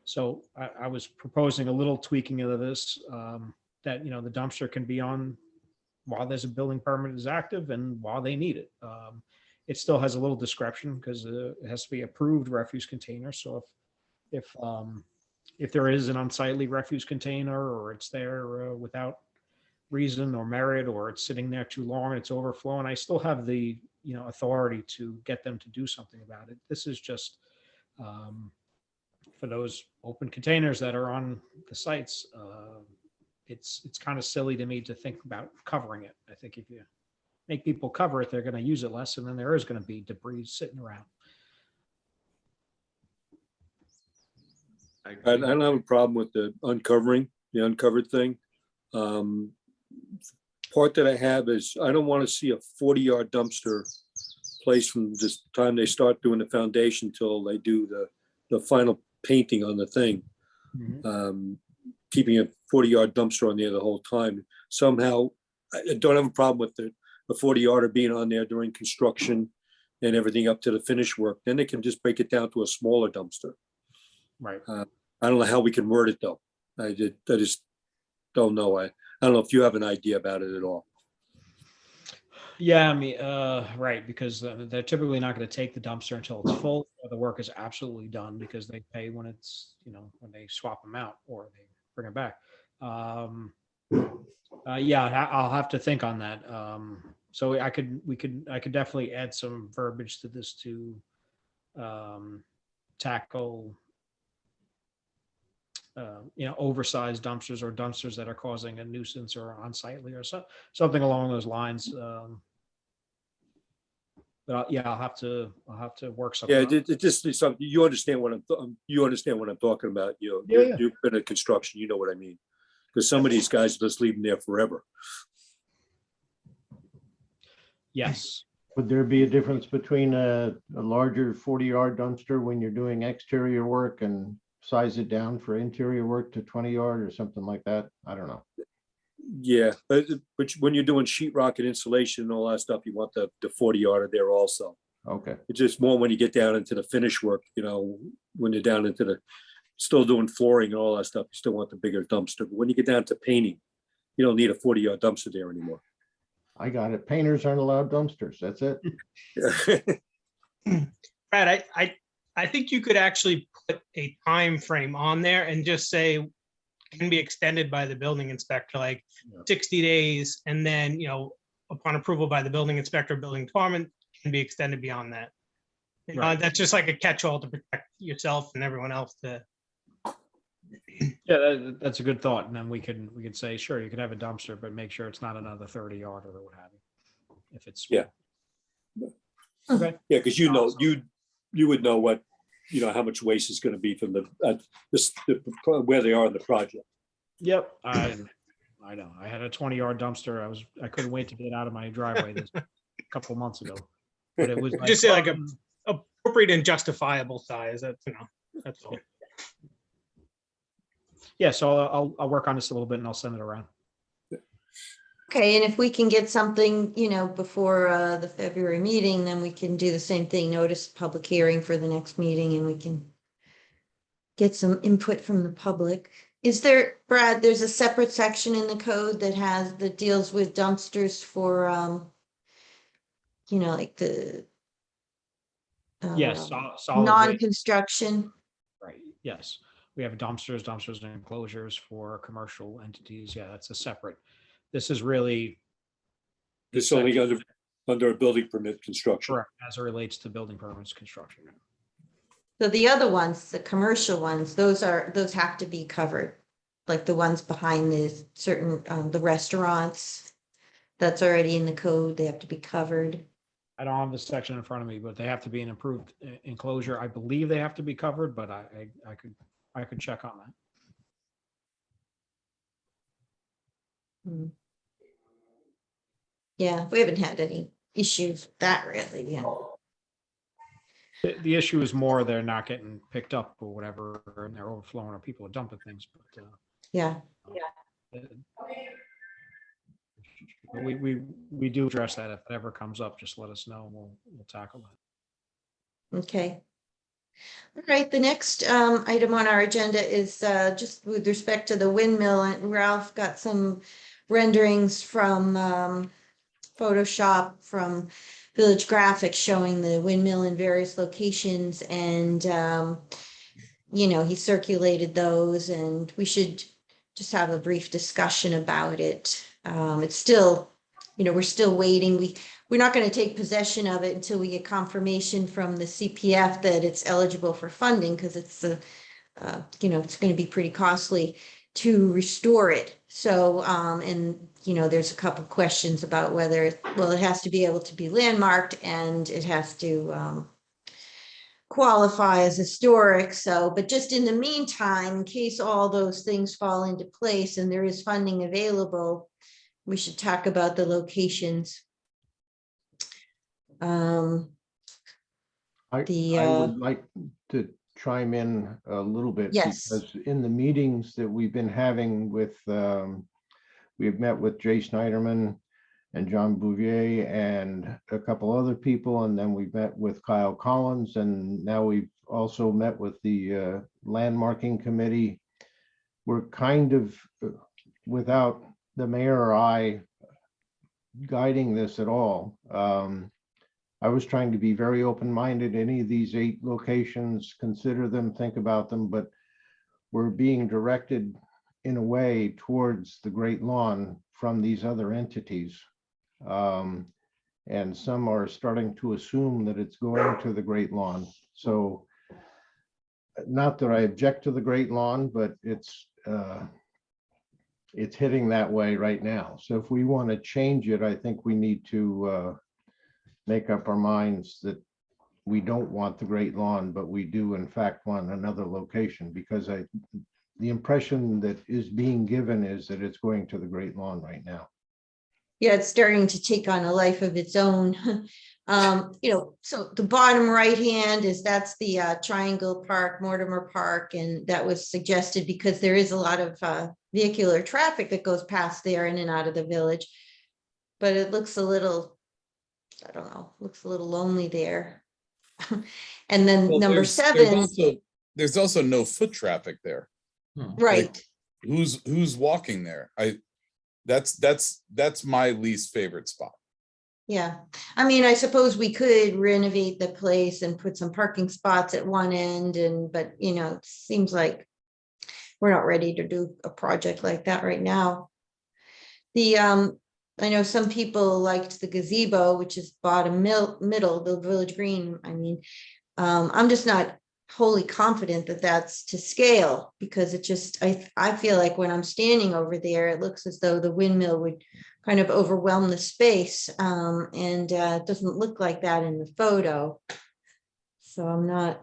So I was proposing a little tweaking of this, that, the dumpster can be on while there's a building permit is active and while they need it. It still has a little discretion because it has to be approved refuse container. So if there is an unsightly refuse container, or it's there without reason or merit, or it's sitting there too long and it's overflowing, I still have the authority to get them to do something about it. This is just for those open containers that are on the sites. It's kind of silly to me to think about covering it. I think if you make people cover it, they're going to use it less, and then there is going to be debris sitting around. I don't have a problem with the uncovered thing. Part that I have is I don't want to see a 40-yard dumpster placed from this time they start doing the foundation till they do the final painting on the thing. Keeping a 40-yard dumpster on there the whole time. Somehow, I don't have a problem with the 40-yarder being on there during construction and everything up to the finish work. Then they can just break it down to a smaller dumpster. Right. I don't know how we can word it though. I just don't know. I don't know if you have an idea about it at all. Yeah, I mean, right, because they're typically not going to take the dumpster until it's full, or the work is absolutely done, because they pay when it's, when they swap them out or they bring it back. Yeah, I'll have to think on that. So I could definitely add some verbiage to this to tackle, oversized dumpsters or dumpsters that are causing a nuisance or unsightly or something along those lines. But yeah, I'll have to work something. Yeah, out. it just is something you understand what I'm talking about. Yeah. You've been in construction, you know what I mean. Because some of these guys just leave them there forever. Yes. Would there be a difference between a larger 40-yard dumpster when you're doing exterior work and size it down for interior work to 20-yard or something like that? I don't know. Yeah, but when you're doing sheetrock and insulation and all that stuff, you want the 40-yarder there also. Okay. It's just more when you get down into the finish work, when you're down into still doing flooring and all that stuff, you still want the bigger dumpster. But when you get down to painting, you don't need a 40-yard dumpster there anymore. I got it. Painters aren't allowed dumpsters. That's it. Brad, I think you could actually put a time frame on there and just say can be extended by the building inspector, like 60 days, and then upon approval by the building inspector, building department, can be extended beyond that. Right. That's just like a catch-all to protect yourself and everyone else. Yeah, that's a good thought. And then we could say, sure, you could have a dumpster, but make sure it's not another 30-yarder or what have you. If it's Yeah. Okay. Yeah, because you would know what how much waste is going to be from where they are in the project. Yep, I know. I had a 20-yard dumpster. I couldn't wait to get out of my driveway this a couple of months ago. But it was just say like a appropriate and justifiable size. That's all. Yeah, so I'll work on this a little bit and I'll send it around. Okay, and if we can get something, before the February meeting, then we can do the same thing, notice public hearing for the next meeting, and we can get some input from the public. Is there, Brad, there's a separate section in the code that deals with dumpsters for, like the Yes, solid waste. non-construction. Right, yes. We have dumpsters and enclosures for commercial entities. Yeah, that's a separate. This is really. It's only under a building permit construction. Correct, as it relates to building permits construction. So the other ones, the commercial ones, those have to be covered. Like the ones behind the certain, the restaurants, that's already in the code, they have to be covered. I don't have this section in front of me, but they have to be an approved enclosure. I believe they have to be covered, but I could check on that. Yeah, we haven't had any issues with that really, you know. The issue is more they're not getting picked up or whatever, and they're overflowing or people are dumping things. But Yeah. we do address that. If it ever comes up, just let us know and we'll tackle it. Okay. All right, the next item on our agenda is just with respect to the windmill, and Ralph got some renderings from Photoshop from Village Graphics showing the windmill in various locations, and you know, he circulated those, and we should just have a brief discussion about it. It's still, you know, we're still waiting. We're not going to take possession of it until we get confirmation from the CPF that it's eligible for funding, because it's you know, it's going to be pretty costly to restore it. So, and you know, there's a couple questions about whether, well, it has to be able to be landmarked and it has to qualify as historic. So, but just in the meantime, in case all those things fall into place and there is funding available, we should talk about the locations. I would like to chime in a little bit. Yes. Because in the meetings that we've been having with, we've met with Jay Snyderman and John Bouvier and a couple other people, and then we've met with Kyle Collins, and now we've also met with the landmarking committee. We're kind of, without the mayor or I guiding this at all, I was trying to be very open-minded. Any of these 8 locations, consider them, think about them, but we're being directed in a way towards the Great Lawn from these other entities. And some are starting to assume that it's going to the Great Lawn. So not that I object to the Great Lawn, but it's hitting that way right now. So if we want to change it, I think we need to make up our minds that we don't want the Great Lawn, but we do in fact want another location, because the impression that is being given is that it's going to the Great Lawn right now. Yeah, it's starting to take on a life of its own. You know, so the bottom right hand that's the Triangle Park, Mortimer Park, and that was suggested because there is a lot of vehicular traffic that goes past there in and out of the village. But it looks a little, I don't know, looks a little lonely there. And then Well, number there's 7. there's also no foot traffic there. Right. Like, who's walking there? That's my least favorite spot. Yeah, I mean, I suppose we could renovate the place and put some parking spots at one end, but you know, it seems like we're not ready to do a project like that right now. I know some people liked the gazebo, which is bottom middle, the Village Green. I mean, I'm just not wholly confident that that's to scale, because it just, I feel like when I'm standing over there, it looks as though the windmill would kind of overwhelm the space, and it doesn't look like that in the photo. So I'm not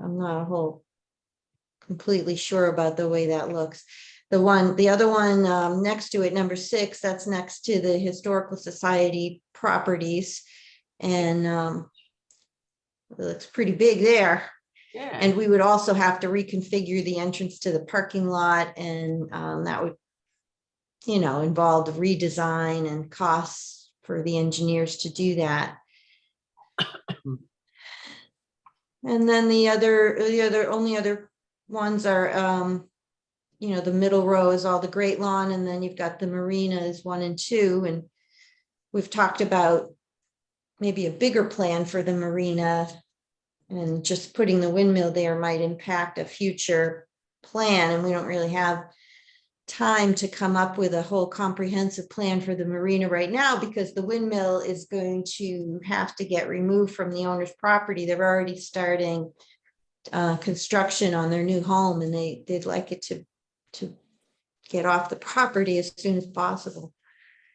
completely sure about the way that looks. The other one next to it, number 6, that's next to the Historical Society properties, and it looks pretty big there. Yeah. And we would also have to reconfigure the entrance to the parking lot, and that would, you know, involve the redesign and costs for the engineers to do that. And then the only other ones are, you know, the middle row is all the Great Lawn, and then you've got the marinas 1 and 2, and we've talked about maybe a bigger plan for the marina. And just putting the windmill there might impact a future plan, and we don't really have time to come up with a whole comprehensive plan for the marina right now, because the windmill is going to have to get removed from the owner's property. They're already starting construction on their new home, and they'd like it to get off the property as soon as possible.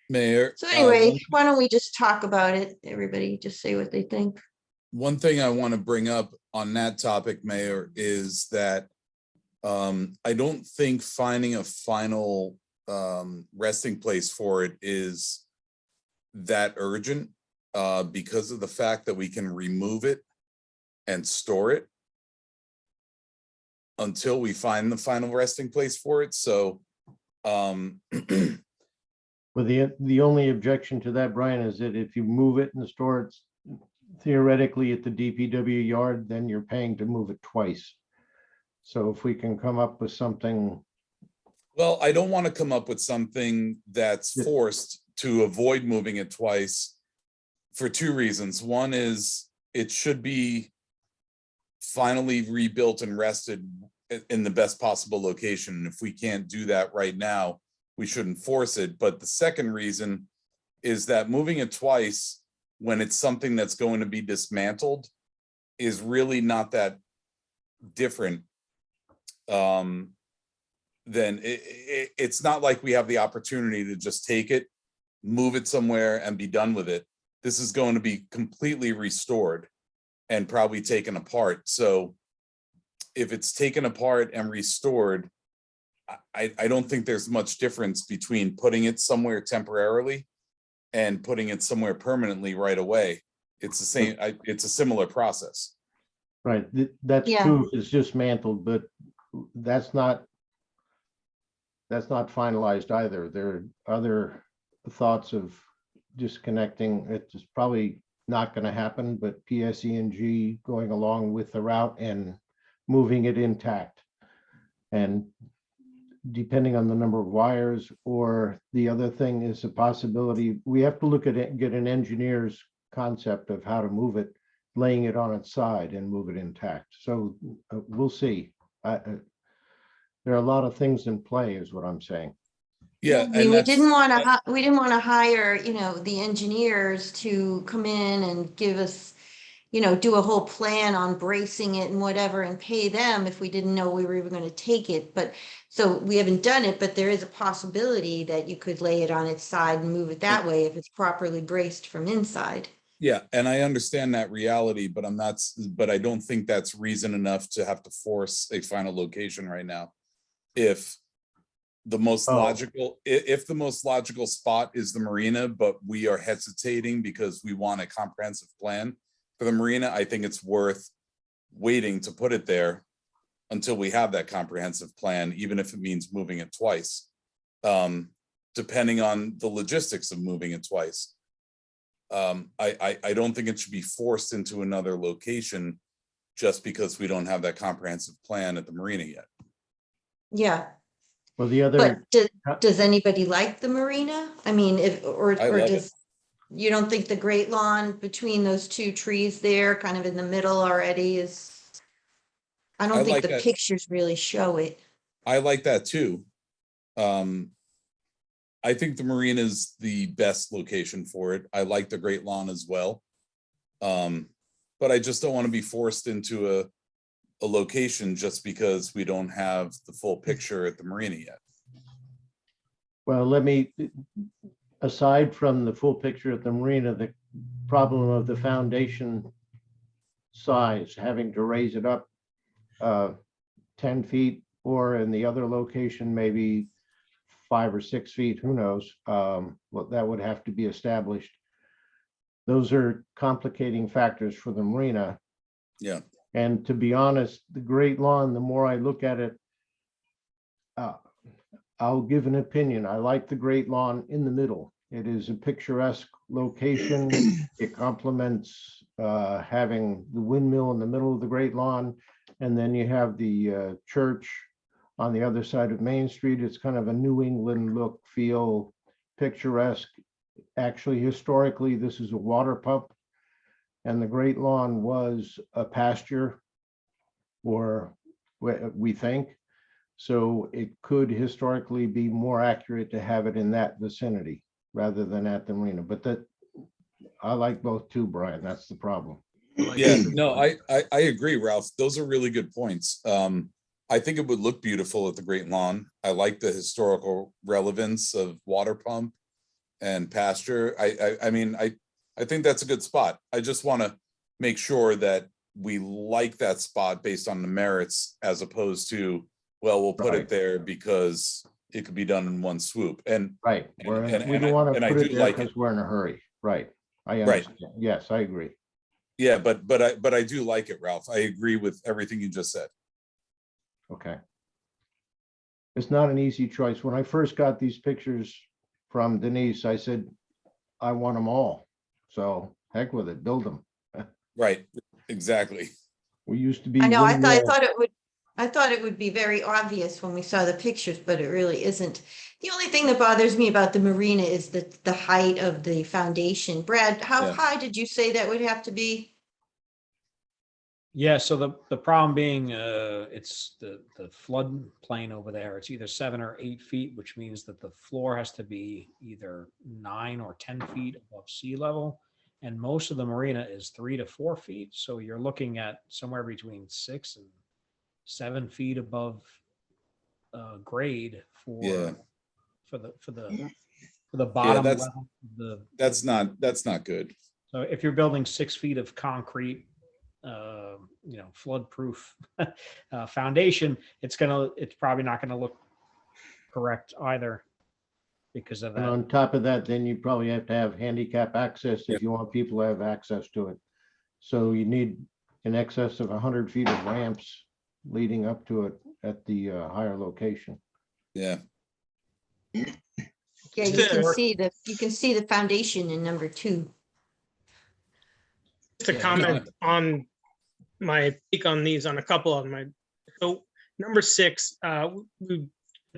Mayor. So anyway, why don't we just talk about it? Everybody just say what they think. One thing I want to bring up on that topic, Mayor, is that I don't think finding a final resting place for it is that urgent. because of the fact that we can remove it and store it until we find the final resting place for it. So, Well, the only objection to that, Brian, is that if you move it and store it theoretically at the DPW yard, then you're paying to move it twice. So if we can come up with something. well, I don't want to come up with something that's forced to avoid moving it twice for two reasons. One is it should be finally rebuilt and rested in the best possible location. And if we can't do that right now, we shouldn't force it. But the second reason is that moving it twice when it's something that's going to be dismantled is really not that different. Then it's not like we have the opportunity to just take it, move it somewhere and be done with it. This is going to be completely restored and probably taken apart. So if it's taken apart and restored, I don't think there's much difference between putting it somewhere temporarily and putting it somewhere permanently right away. It's the same, it's a similar process. Right, that's true if it's dismantled, but that's not finalized either. There are other thoughts of disconnecting. It's probably not going to happen, but PSE&G going along with the route and moving it intact. And depending on the number of wires, or the other thing is a possibility, we have to look at it, get an engineer's concept of how to move it, laying it on its side and move it intact. So we'll see. There are a lot of things in play is what I'm saying. Yeah, I mean, we didn't want to hire, the engineers to come in and give us, do a whole plan on bracing it and whatever and pay them if we didn't know we were even going to take it. But so we haven't done it, but there is a possibility that you could lay it on its side and move it that way if it's properly braced from inside. Yeah, and I understand that reality, but I don't think that's reason enough to have to force a final location right now. If the most logical spot is the marina, but we are hesitating because we want a comprehensive plan for the marina, I think it's worth waiting to put it there until we have that comprehensive plan, even if it means moving it twice, depending on the logistics of moving it twice. I don't think it should be forced into another location just because we don't have that comprehensive plan at the marina yet. Yeah. Well, the other. But does anybody like the marina? I mean, you don't think the Great Lawn between those two trees there, kind of in the middle already is, I don't think the pictures really show it. I like that too. I think the marina is the best location for it. I like the Great Lawn as well. But I just don't want to be forced into a location just because we don't have the full picture at the marina yet. Well, aside from the full picture at the marina, the problem of the foundation size, having to raise it up 10 feet, or in the other location, maybe 5 or 6 feet, who knows, what that would have to be established. Those are complicating factors for the marina. Yeah. And to be honest, the Great Lawn, the more I look at it, I'll give an opinion. I like the Great Lawn in the middle. It is a picturesque location. It complements having the windmill in the middle of the Great Lawn. And then you have the church on the other side of Main Street. It's kind of a New England look, feel, picturesque. Actually, historically, this is a water pump, and the Great Lawn was a pasture, or we think. So it could historically be more accurate to have it in that vicinity rather than at the marina. But I like both too, Brian. That's the problem. Yeah, no, I agree, Ralph. Those are really good points. I think it would look beautiful at the Great Lawn. I like the historical relevance of water pump and pasture. I mean, I think that's a good spot. I just want to make sure that we like that spot based on the merits, as opposed to, well, we'll put it there because it could be done in one swoop. And we don't want to put it there because we're in a hurry. Right. I Right. understand. Yes, I agree. Yeah, but I do like it, Ralph. I agree with everything you just said. Okay. It's not an easy choice. When I first got these pictures from Denise, I said, I want them all. So heck with it, build them. Right, exactly. We used to be I know, I windmill. thought it would be very obvious when we saw the pictures, but it really isn't. The only thing that bothers me about the marina is the height of the foundation. Brad, how Yeah. high did you say that would have to be? Yeah, so the problem being, it's the flood plain over there. It's either 7 or 8 feet, which means that the floor has to be either 9 or 10 feet above sea level. And most of the marina is 3 to 4 feet. So you're looking at somewhere between 6 and 7 feet above grade Yeah. for the Yeah, bottom that's level of the. that's not good. So if you're building 6 feet of concrete, flood-proof foundation, it's probably not gonna look correct either because of And that. on top of that, then you probably have to have handicap access if you want people to have access to it. So you need in excess of 100 feet of ramps leading up to it at the higher location. Yeah. Yeah, Just you to- can see the foundation in number 2. Just a Yeah. comment on my take on these, on a couple of them. So number 6, the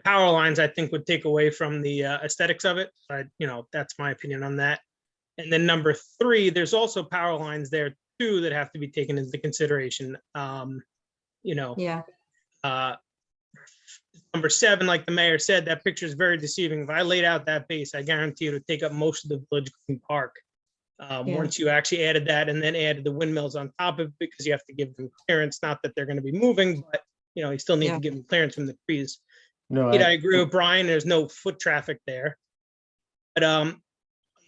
power lines, I think, would take away from the aesthetics of it. But, that's my opinion on that. And then number 3, there's also power lines there too that have to be taken into consideration. Yeah. Number 7, like the mayor said, that picture is very deceiving. If I laid out that base, I guarantee it would take up most of the Village Green Park. Once you actually added that and then added the windmills on top of it, because you have to give them clearance, not that they're going to be moving, but you still need to give them clearance from the trees. No, I agree with Brian. There's no foot traffic there. But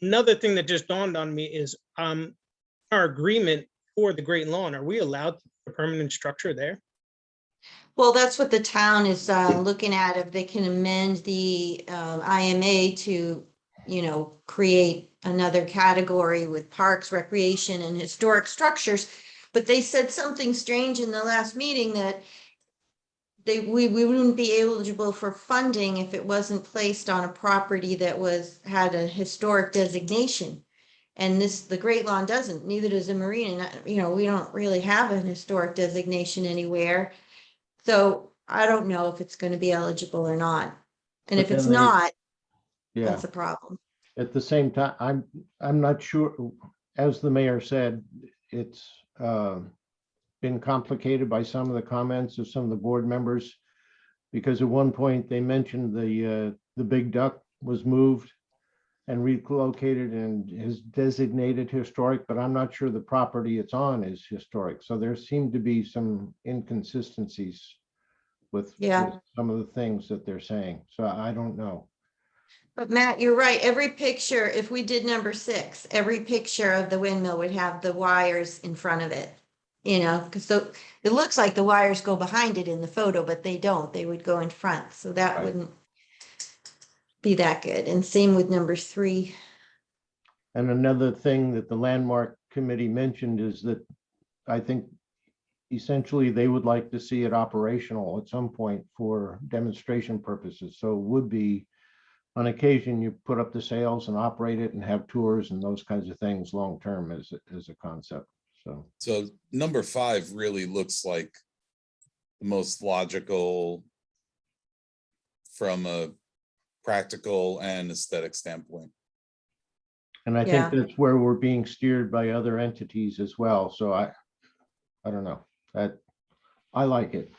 another thing that just dawned on me is our agreement for the Great Lawn. Are we allowed to put a permanent structure there? Well, that's what the town is looking at, if they can amend the IMA to, create another category with parks, recreation, and historic structures. But they said something strange in the last meeting that we wouldn't be eligible for funding if it wasn't placed on a property that had a historic designation. And the Great Lawn doesn't, neither does the marina. We don't really have an historic designation anywhere. So I don't know if it's going to be eligible or not. And But if it's then not, yeah. that's a problem. At the same time, I'm not sure, as the mayor said, it's been complicated by some of the comments of some of the board members, because at one point they mentioned the big duck was moved and relocated and is designated historic, but I'm not sure the property it's on is historic. So there seemed to be some inconsistencies with some of the things that they're saying. So I don't know. But Matt, you're right. Every picture, if we did number 6, every picture of the windmill would have the wires in front of it. Because it looks like the wires go behind it in the photo, but they don't. They would go in front. So that wouldn't be that good. And same with number 3. And another thing that the landmark committee mentioned is that I think essentially they would like to see it operational at some point for demonstration purposes. So it would be, on occasion, you put up the sails and operate it and have tours and those kinds of things long term as a concept. So number 5 really looks like the most logical from a practical and aesthetic standpoint. And I think that's where we're being steered by other entities as well. So I don't know, that I like it.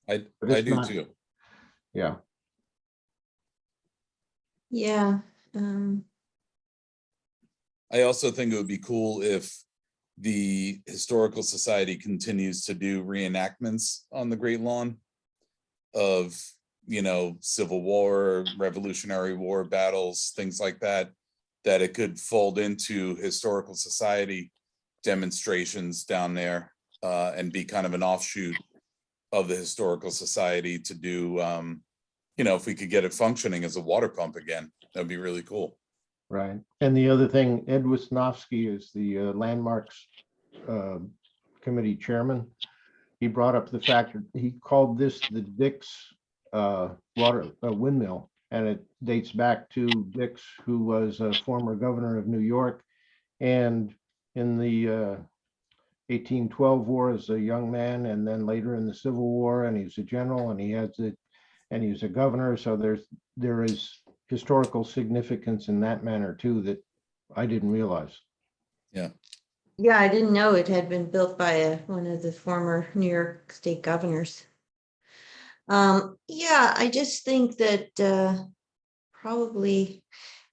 I do too. Yeah. Yeah. I also think it would be cool if the Historical Society continues to do reenactments on the Great Lawn of, Civil War, Revolutionary War battles, things like that, that it could fold into Historical Society demonstrations down there and be kind of an offshoot of the Historical Society to do, if we could get it functioning as a water pump again, that'd be really cool. Right. And the other thing, Ed Wisnowski is the Landmarks Committee Chairman. He brought up the fact that he called this the Dix water windmill, and it dates back to Dix, who was a former governor of New York, and in the 1812 war as a young man, and then later in the Civil War, and he was a general, and he has it, and he was a governor. So there is historical significance in that manner too that I didn't realize. Yeah. Yeah, I didn't know it had been built by one of the former New York State governors. Yeah, I just think that probably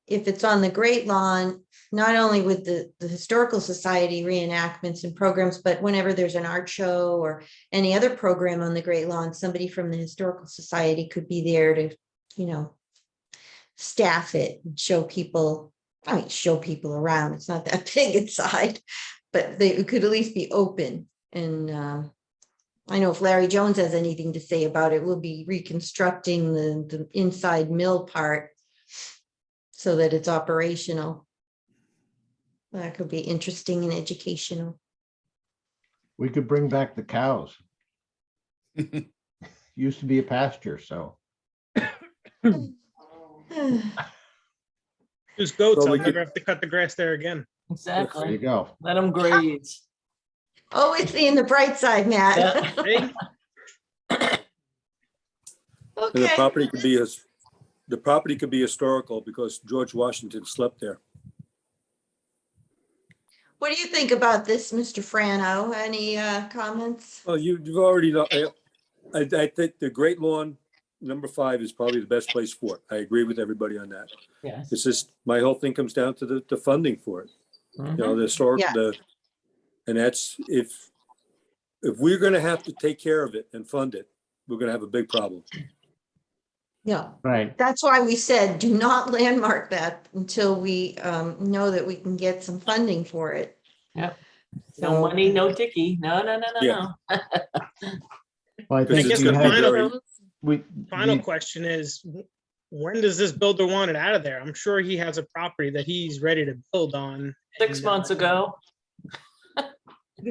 if it's on the Great Lawn, not only with the Historical Society reenactments and programs, but whenever there's an art show or any other program on the Great Lawn, somebody from the Historical Society could be there to, you know, staff it and show people, I mean, show people around. It's not that big inside, but they could at least be open. And I know if Larry Jones has anything to say about it, we'll be reconstructing the inside mill part so that it's operational. That could be interesting and educational. We could bring back the cows. Used to be a pasture, so. There's goats. Well, I'll we never could- have to cut the grass there again. There Exactly. you go. Let them graze. Always seeing the bright side, Matt. See? And the Okay. property could be historical because George Washington slept there. What do you think about this, Mr. Frano? Any comments? Well, you've already know. I think the Great Lawn number 5 is probably the best place for it. I agree with everybody on that. Yes. It's just my whole thing comes down to the funding for it. You know, the historic, Yeah. and that's if we're going to have to take care of it and fund it, we're going to have a big problem. Yeah. Right. That's why we said, do not landmark that until we know that we can get some funding for it. Yep. So- No money, no ticky. No, no, no, no, Yeah. no. Well, I Because think I guess it's we the gonna be had, very- final, we, final the- question is, when does this builder want it out of there? I'm sure he has a property that he's ready to build on. 6 and, months ago.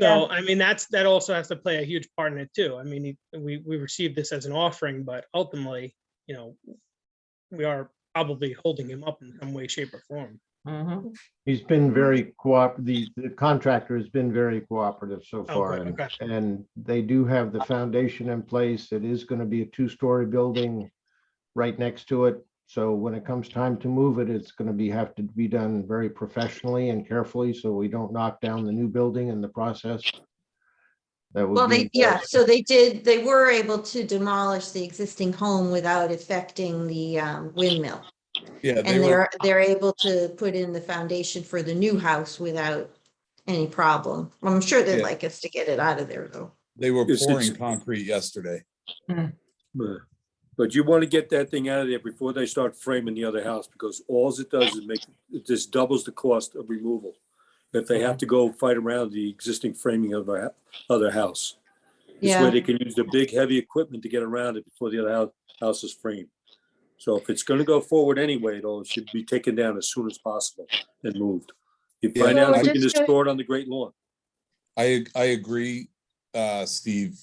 So, I mean, that also has to play a huge part in it too. I mean, we received this as an offering, but ultimately, you know, we are probably holding him up in some way, shape or form. Mhm. he's been very the contractor has been very cooperative so Oh, far. good, And, okay. and they do have the foundation in place. It is going to be a 2-story building right next to it. So when it comes time to move it, it's going to have to be done very professionally and carefully, so we don't knock down the new building in the process. That would Well, be. so they were able to demolish the existing home without affecting the windmill. Yeah, they And were, they're able to put in the foundation for the new house without any problem. I'm sure they'd Yeah. like us to get it out of there though. they were It's- pouring concrete yesterday. But you want to get that thing out of there before they start framing the other house, because all it does is it just doubles the cost of removal. If they have to go fight around the existing framing of the other house. This way Yeah, they can use the big heavy equipment to get around it before the other house is framed. So if it's going to go forward anyway, it should be taken down as soon as possible and moved. You Yeah. find Well, out if we're we can just just store it on the Great Lawn. I agree, Steve.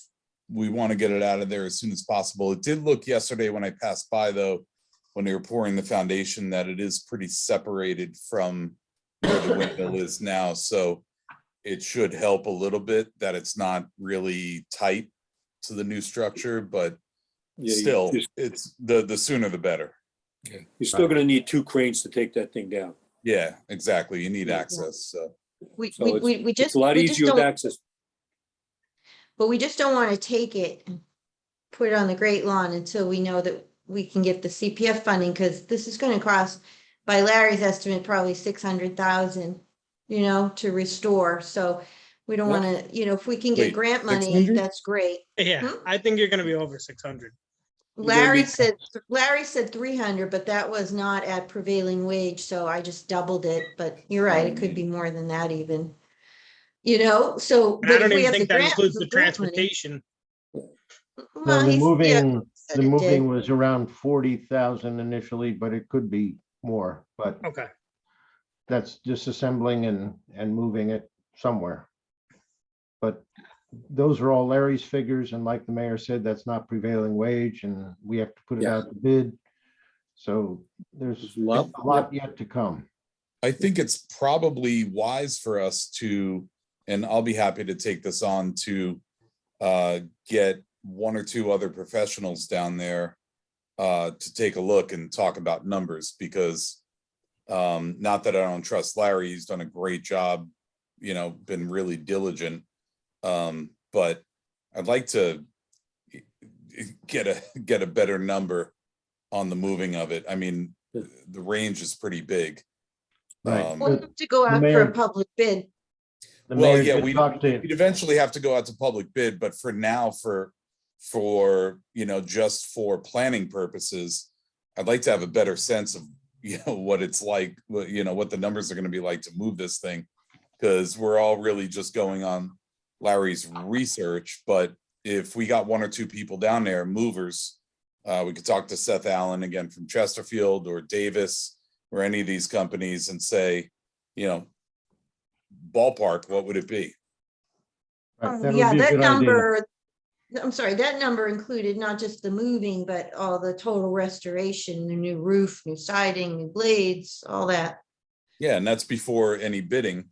We want to get it out of there as soon as possible. It did look yesterday when I passed by, though, when they were pouring the foundation, that it is pretty separated from where the windmill is now. So it should help a little bit that it's not really tight to the new structure, but Yeah, still, it's the sooner the better. You're still going to need 2 cranes to take that thing down. Yeah, exactly. You need Yeah. access. So we So it's just it's a lot we just easier with don't, access. but we just don't want to take it and put it on the Great Lawn until we know that we can get the CPF funding, because this is going to cost, by Larry's estimate, probably 600,000, you know, to restore. So we don't want to, you know, if we can get Wait, grant money, 600? that's great. Yeah, I think you're gonna be over 600. Larry said 300, but that was not at prevailing wage, so I just doubled it. But you're right, it could be more than that even. You know, so. And I but if don't we even have think that grant- includes the grant money- transportation. No, Well, the he's, yeah, moving, said the it moving did. was around 40,000 initially, but it could be more, but Okay, that's disassembling and moving it somewhere. But those are all Larry's figures, and like the mayor said, that's not prevailing wage, and we have to put it Yeah. out to bid. So there's a lot yet to come. I think it's probably wise for us to, and I'll be happy to take this on, to get one or two other professionals down there to take a look and talk about numbers, because not that I don't trust Larry, he's done a great job, you know, been really diligent. But I'd like to get a better number on the moving of it. I mean, the range is pretty big. Right. We'll have to go out for a public bid. Well, yeah, we'd eventually have to go out to public bid, but for now, for you know, just for planning purposes, I'd like to have a better sense of, you know, what it's like, you know, what the numbers are going to be like to move this thing, because we're all really just going on Larry's research. But if we got one or two people down there, movers, we could talk to Seth Allen again from Chesterfield or Davis or any of these companies and say, you know, ballpark, what would it be? Yeah, that number, I'm sorry, that number included not just the moving, but all the total restoration, the new roof, new siding, new blades, all that. Yeah, and that's before any bidding.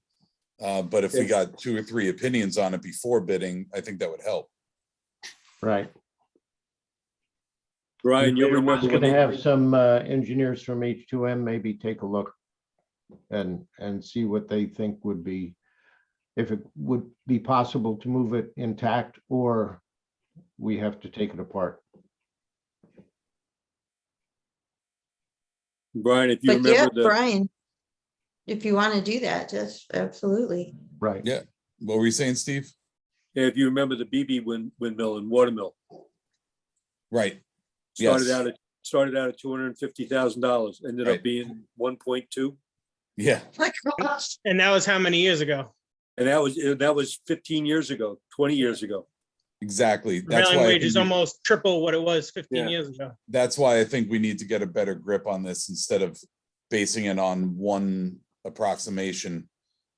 But if we got 2 or 3 opinions on it before bidding, I think that would help. Right. Brian, you remember when they have some engineers from H2M maybe take a look and see what they think would be, if it would be possible to move it intact or we have to take it apart. Brian, if you remember Brian, if you want to do that, just absolutely. Right. Yeah. What were you saying, Steve? Yeah, if you remember the BB windmill and watermill. Right. Started out at $250,000, ended up being 1.2. Yeah. My gosh. And that was how many years ago? And that was 15 years ago, 20 years ago. Exactly. That's why wage is almost triple what it was 15 years ago. That's why I think we need to get a better grip on this instead of basing it on one approximation.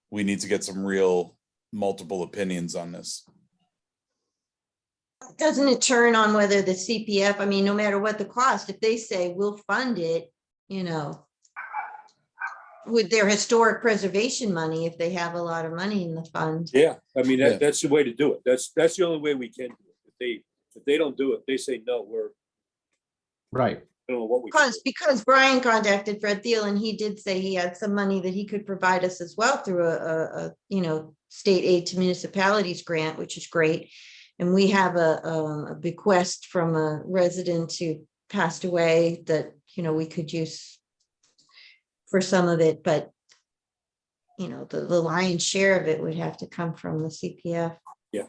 We need to get some real multiple opinions on this. Doesn't it turn on whether the CPF, I mean, no matter what the cost, if they say we'll fund it, you know, with their historic preservation money, if they have a lot of money in the fund. Yeah, I mean, that's the way to do it. That's the only way we can do it. If they don't do it, they say, no, we're right. I don't know what we because Brian contacted Fred Thiel and he did say he had some money that he could provide us as well through a you know, state aid to municipalities grant, which is great. And we have a bequest from a resident who passed away that, you know, we could use for some of it, but you know, the lion's share of it would have to come from the CPF. Yeah.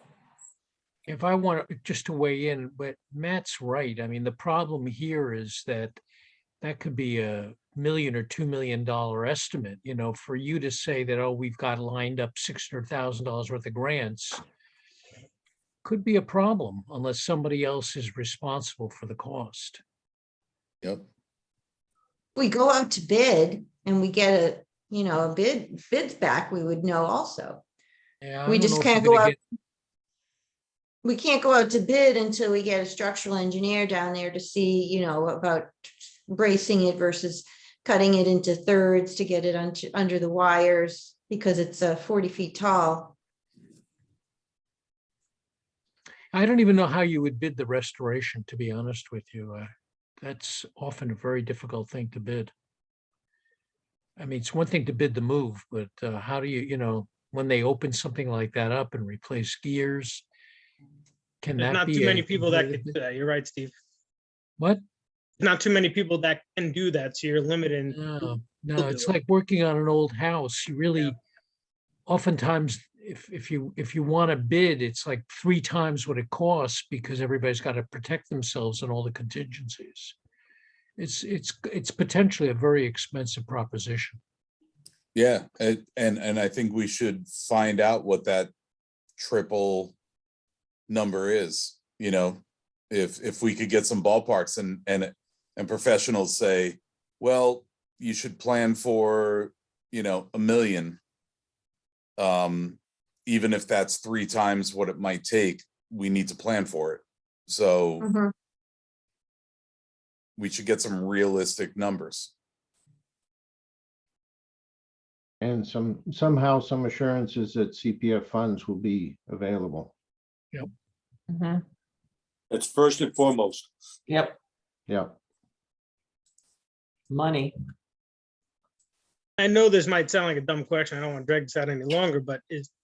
If I want just to weigh in, but Matt's right. I mean, the problem here is that could be $1 million or $2 million estimate, you know, for you to say that, oh, we've got lined up $600,000 worth of grants could be a problem unless somebody else is responsible for the cost. Yep. We go out to bid and we get a bids back, we would know also. Yeah, we just can't go out. We can't go out to bid until we get a structural engineer down there to see, you know, about bracing it versus cutting it into thirds to get it under the wires because it's 40 feet tall. I don't even know how you would bid the restoration, to be honest with you. That's often a very difficult thing to bid. I mean, it's one thing to bid the move, but how do you know, when they open something like that up and replace gears, can There's that not be too many a people that competitive can bid? do that. You're right, Steve. What? Not too many people that can do that, so you're limited. No, it's like working on an old house. You really, oftentimes, if you want to bid, it's like 3 times what it costs because everybody's got to protect themselves and all the contingencies. It's potentially a very expensive proposition. Yeah, and I think we should find out what that triple number is. You know, if we could get some ballparks and professionals say, well, you should plan for $1 million, even if that's 3 times what it might take, we need to plan for it. So Mhm. we should get some realistic numbers. And somehow some assurances that CPF funds will be available. Yep. That's first and foremost. Yep, Yeah. money. I know this might sound like a dumb question. I don't want to drag this out any longer, but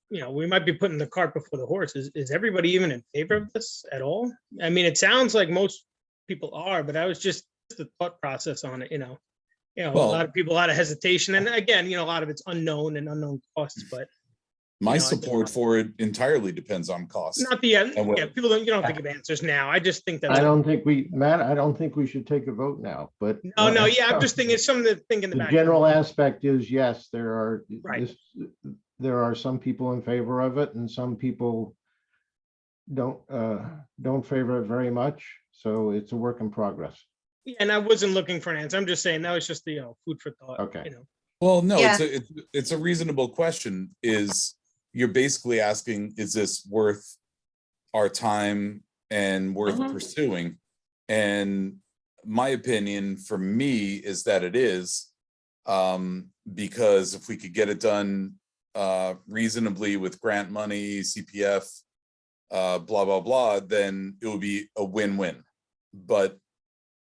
we might be putting the cart before the horse. Is everybody even in favor of this at all? I mean, it sounds like most people are, but I was just the thought process on it, a lot of people, a lot of hesitation. And again, a lot of it's unknown and unknown costs, but My support for it entirely depends on cost. not the end. And what- Yeah, people don't, you don't have to give answers now. I just think I don't think we should take a vote now, but. No, yeah, I'm just thinking it's something to think in the The back. general aspect is, yes, there Right. are some people in favor of it and some people don't favor it very much. So it's a work in progress. Yeah, and I wasn't looking for an answer. I'm just saying that was just the food for thought. Okay. Well, no, Yeah. it's a reasonable question. You're basically asking, is this worth our time and worth pursuing? And my opinion for me is that it is, because if we could get it done reasonably with grant money, CPF, blah, blah, blah, then it would be a win-win. But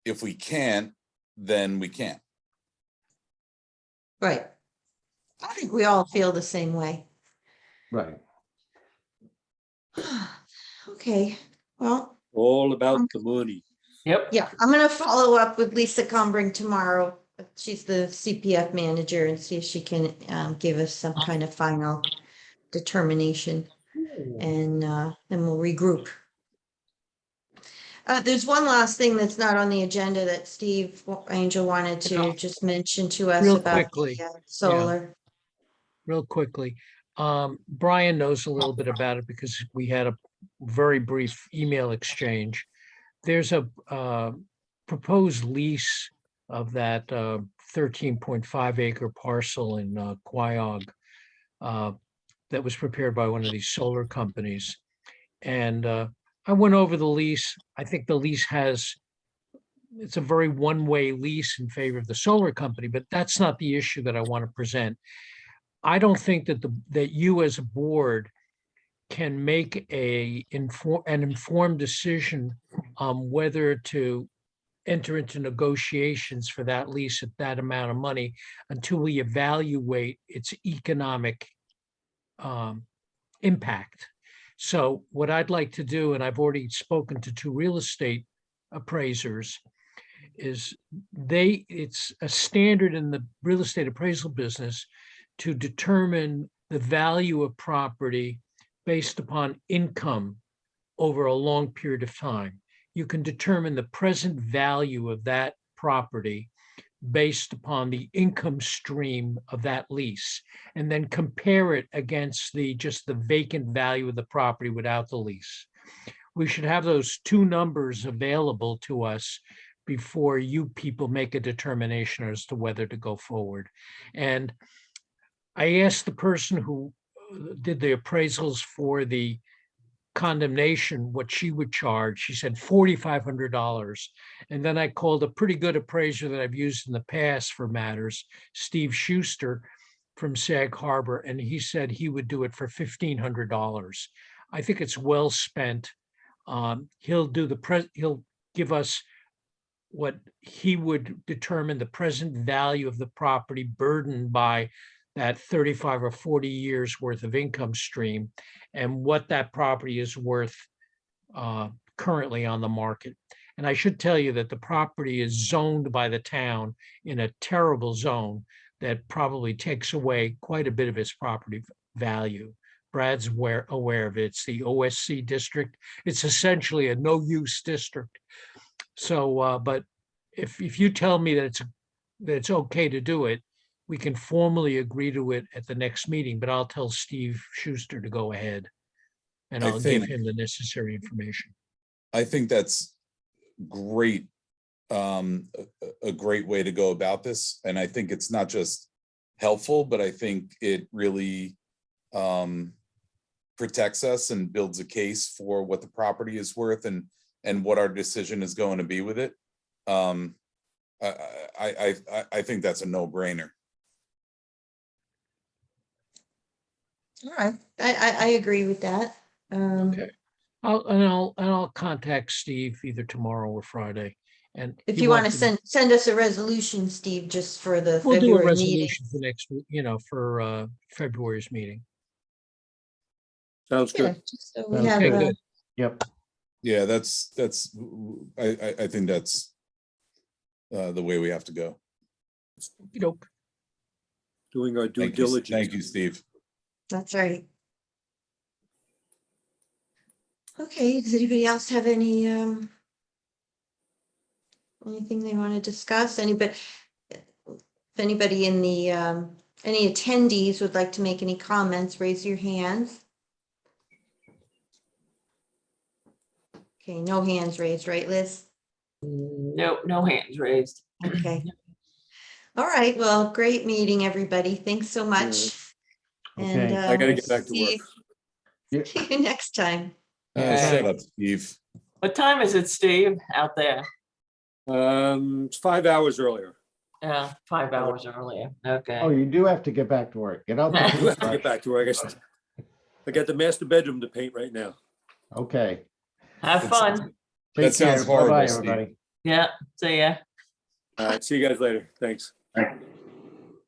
if we can't, then we can't. Right. I think we all feel the same way. Right. Okay, well, All about the money. Yep. yeah, I'm gonna follow up with Lisa Combring tomorrow. She's the CPF manager, and see if she can give us some kind of final determination, and then we'll regroup. There's one last thing that's not on the agenda that Steve Angel wanted to just mention to us Real about quickly, the, solar. real quickly. Brian knows a little bit about it because we had a very brief email exchange. There's a proposed lease of that 13.5 acre parcel in Quiog that was prepared by one of these solar companies. And I went over the lease. I think the lease it's a very one-way lease in favor of the solar company, but that's not the issue that I want to present. I don't think that you as a board can make an informed decision on whether to enter into negotiations for that lease at that amount of money until we evaluate its economic impact. So what I'd like to do, and I've already spoken to 2 real estate appraisers, is it's a standard in the real estate appraisal business to determine the value of property based upon income over a long period of time. You can determine the present value of that property based upon the income stream of that lease, and then compare it against just the vacant value of the property without the lease. We should have those 2 numbers available to us before you people make a determination as to whether to go forward. And I asked the person who did the appraisals for the condemnation what she would charge. She said $4,500. And then I called a pretty good appraiser that I've used in the past for matters, Steve Schuster from Sag Harbor, and he said he would do it for $1,500. I think it's well spent. He'll give us what he would determine the present value of the property burdened by that 35 or 40 years worth of income stream, and what that property is worth currently on the market. And I should tell you that the property is zoned by the town in a terrible zone that probably takes away quite a bit of its property value. Brad's aware of it. It's the OSC district. It's essentially a no-use district. So, but if you tell me that it's okay to do it, we can formally agree to it at the next meeting, but I'll tell Steve Schuster to go ahead and I'll give him the necessary information. I think that's great, a great way to go about this. And I think it's not just helpful, but I think it really protects us and builds a case for what the property is worth and what our decision is going to be with it. I think that's a no-brainer. All right, I agree with that. Okay. I'll contact Steve either tomorrow or Friday. And If he you want to wants send us a resolution, Steve, just for the we'll do a February meeting. resolution for next week, for February's meeting. Sounds Yeah, good. just so we Sounds have, good. Yep. Yeah, I think that's the way we have to go. Okey-doke. Doing our due Thank you, diligence. thank you, Steve. that's right. Okay, does anybody else have any, anything they want to discuss? Anybody, if anybody in the, any attendees would like to make any comments, raise your hands. Okay, no hands raised, right, Liz? No, no hands raised. Okay. All right, well, great meeting, everybody. Thanks so much. And Okay. I gotta get back to see you next time. Shut up, Steve. What time is it, Steve, out there? It's 5 hours earlier. Yeah, 5 hours earlier. Okay. Oh, you do have to get back to work. Get out I do the have to get back to work. I got the master bedroom to paint right now. Okay. Have fun. Take That sounds care. horrible, Bye-bye, Steve. everybody. Yeah, see ya. All right, see you guys later. Thanks.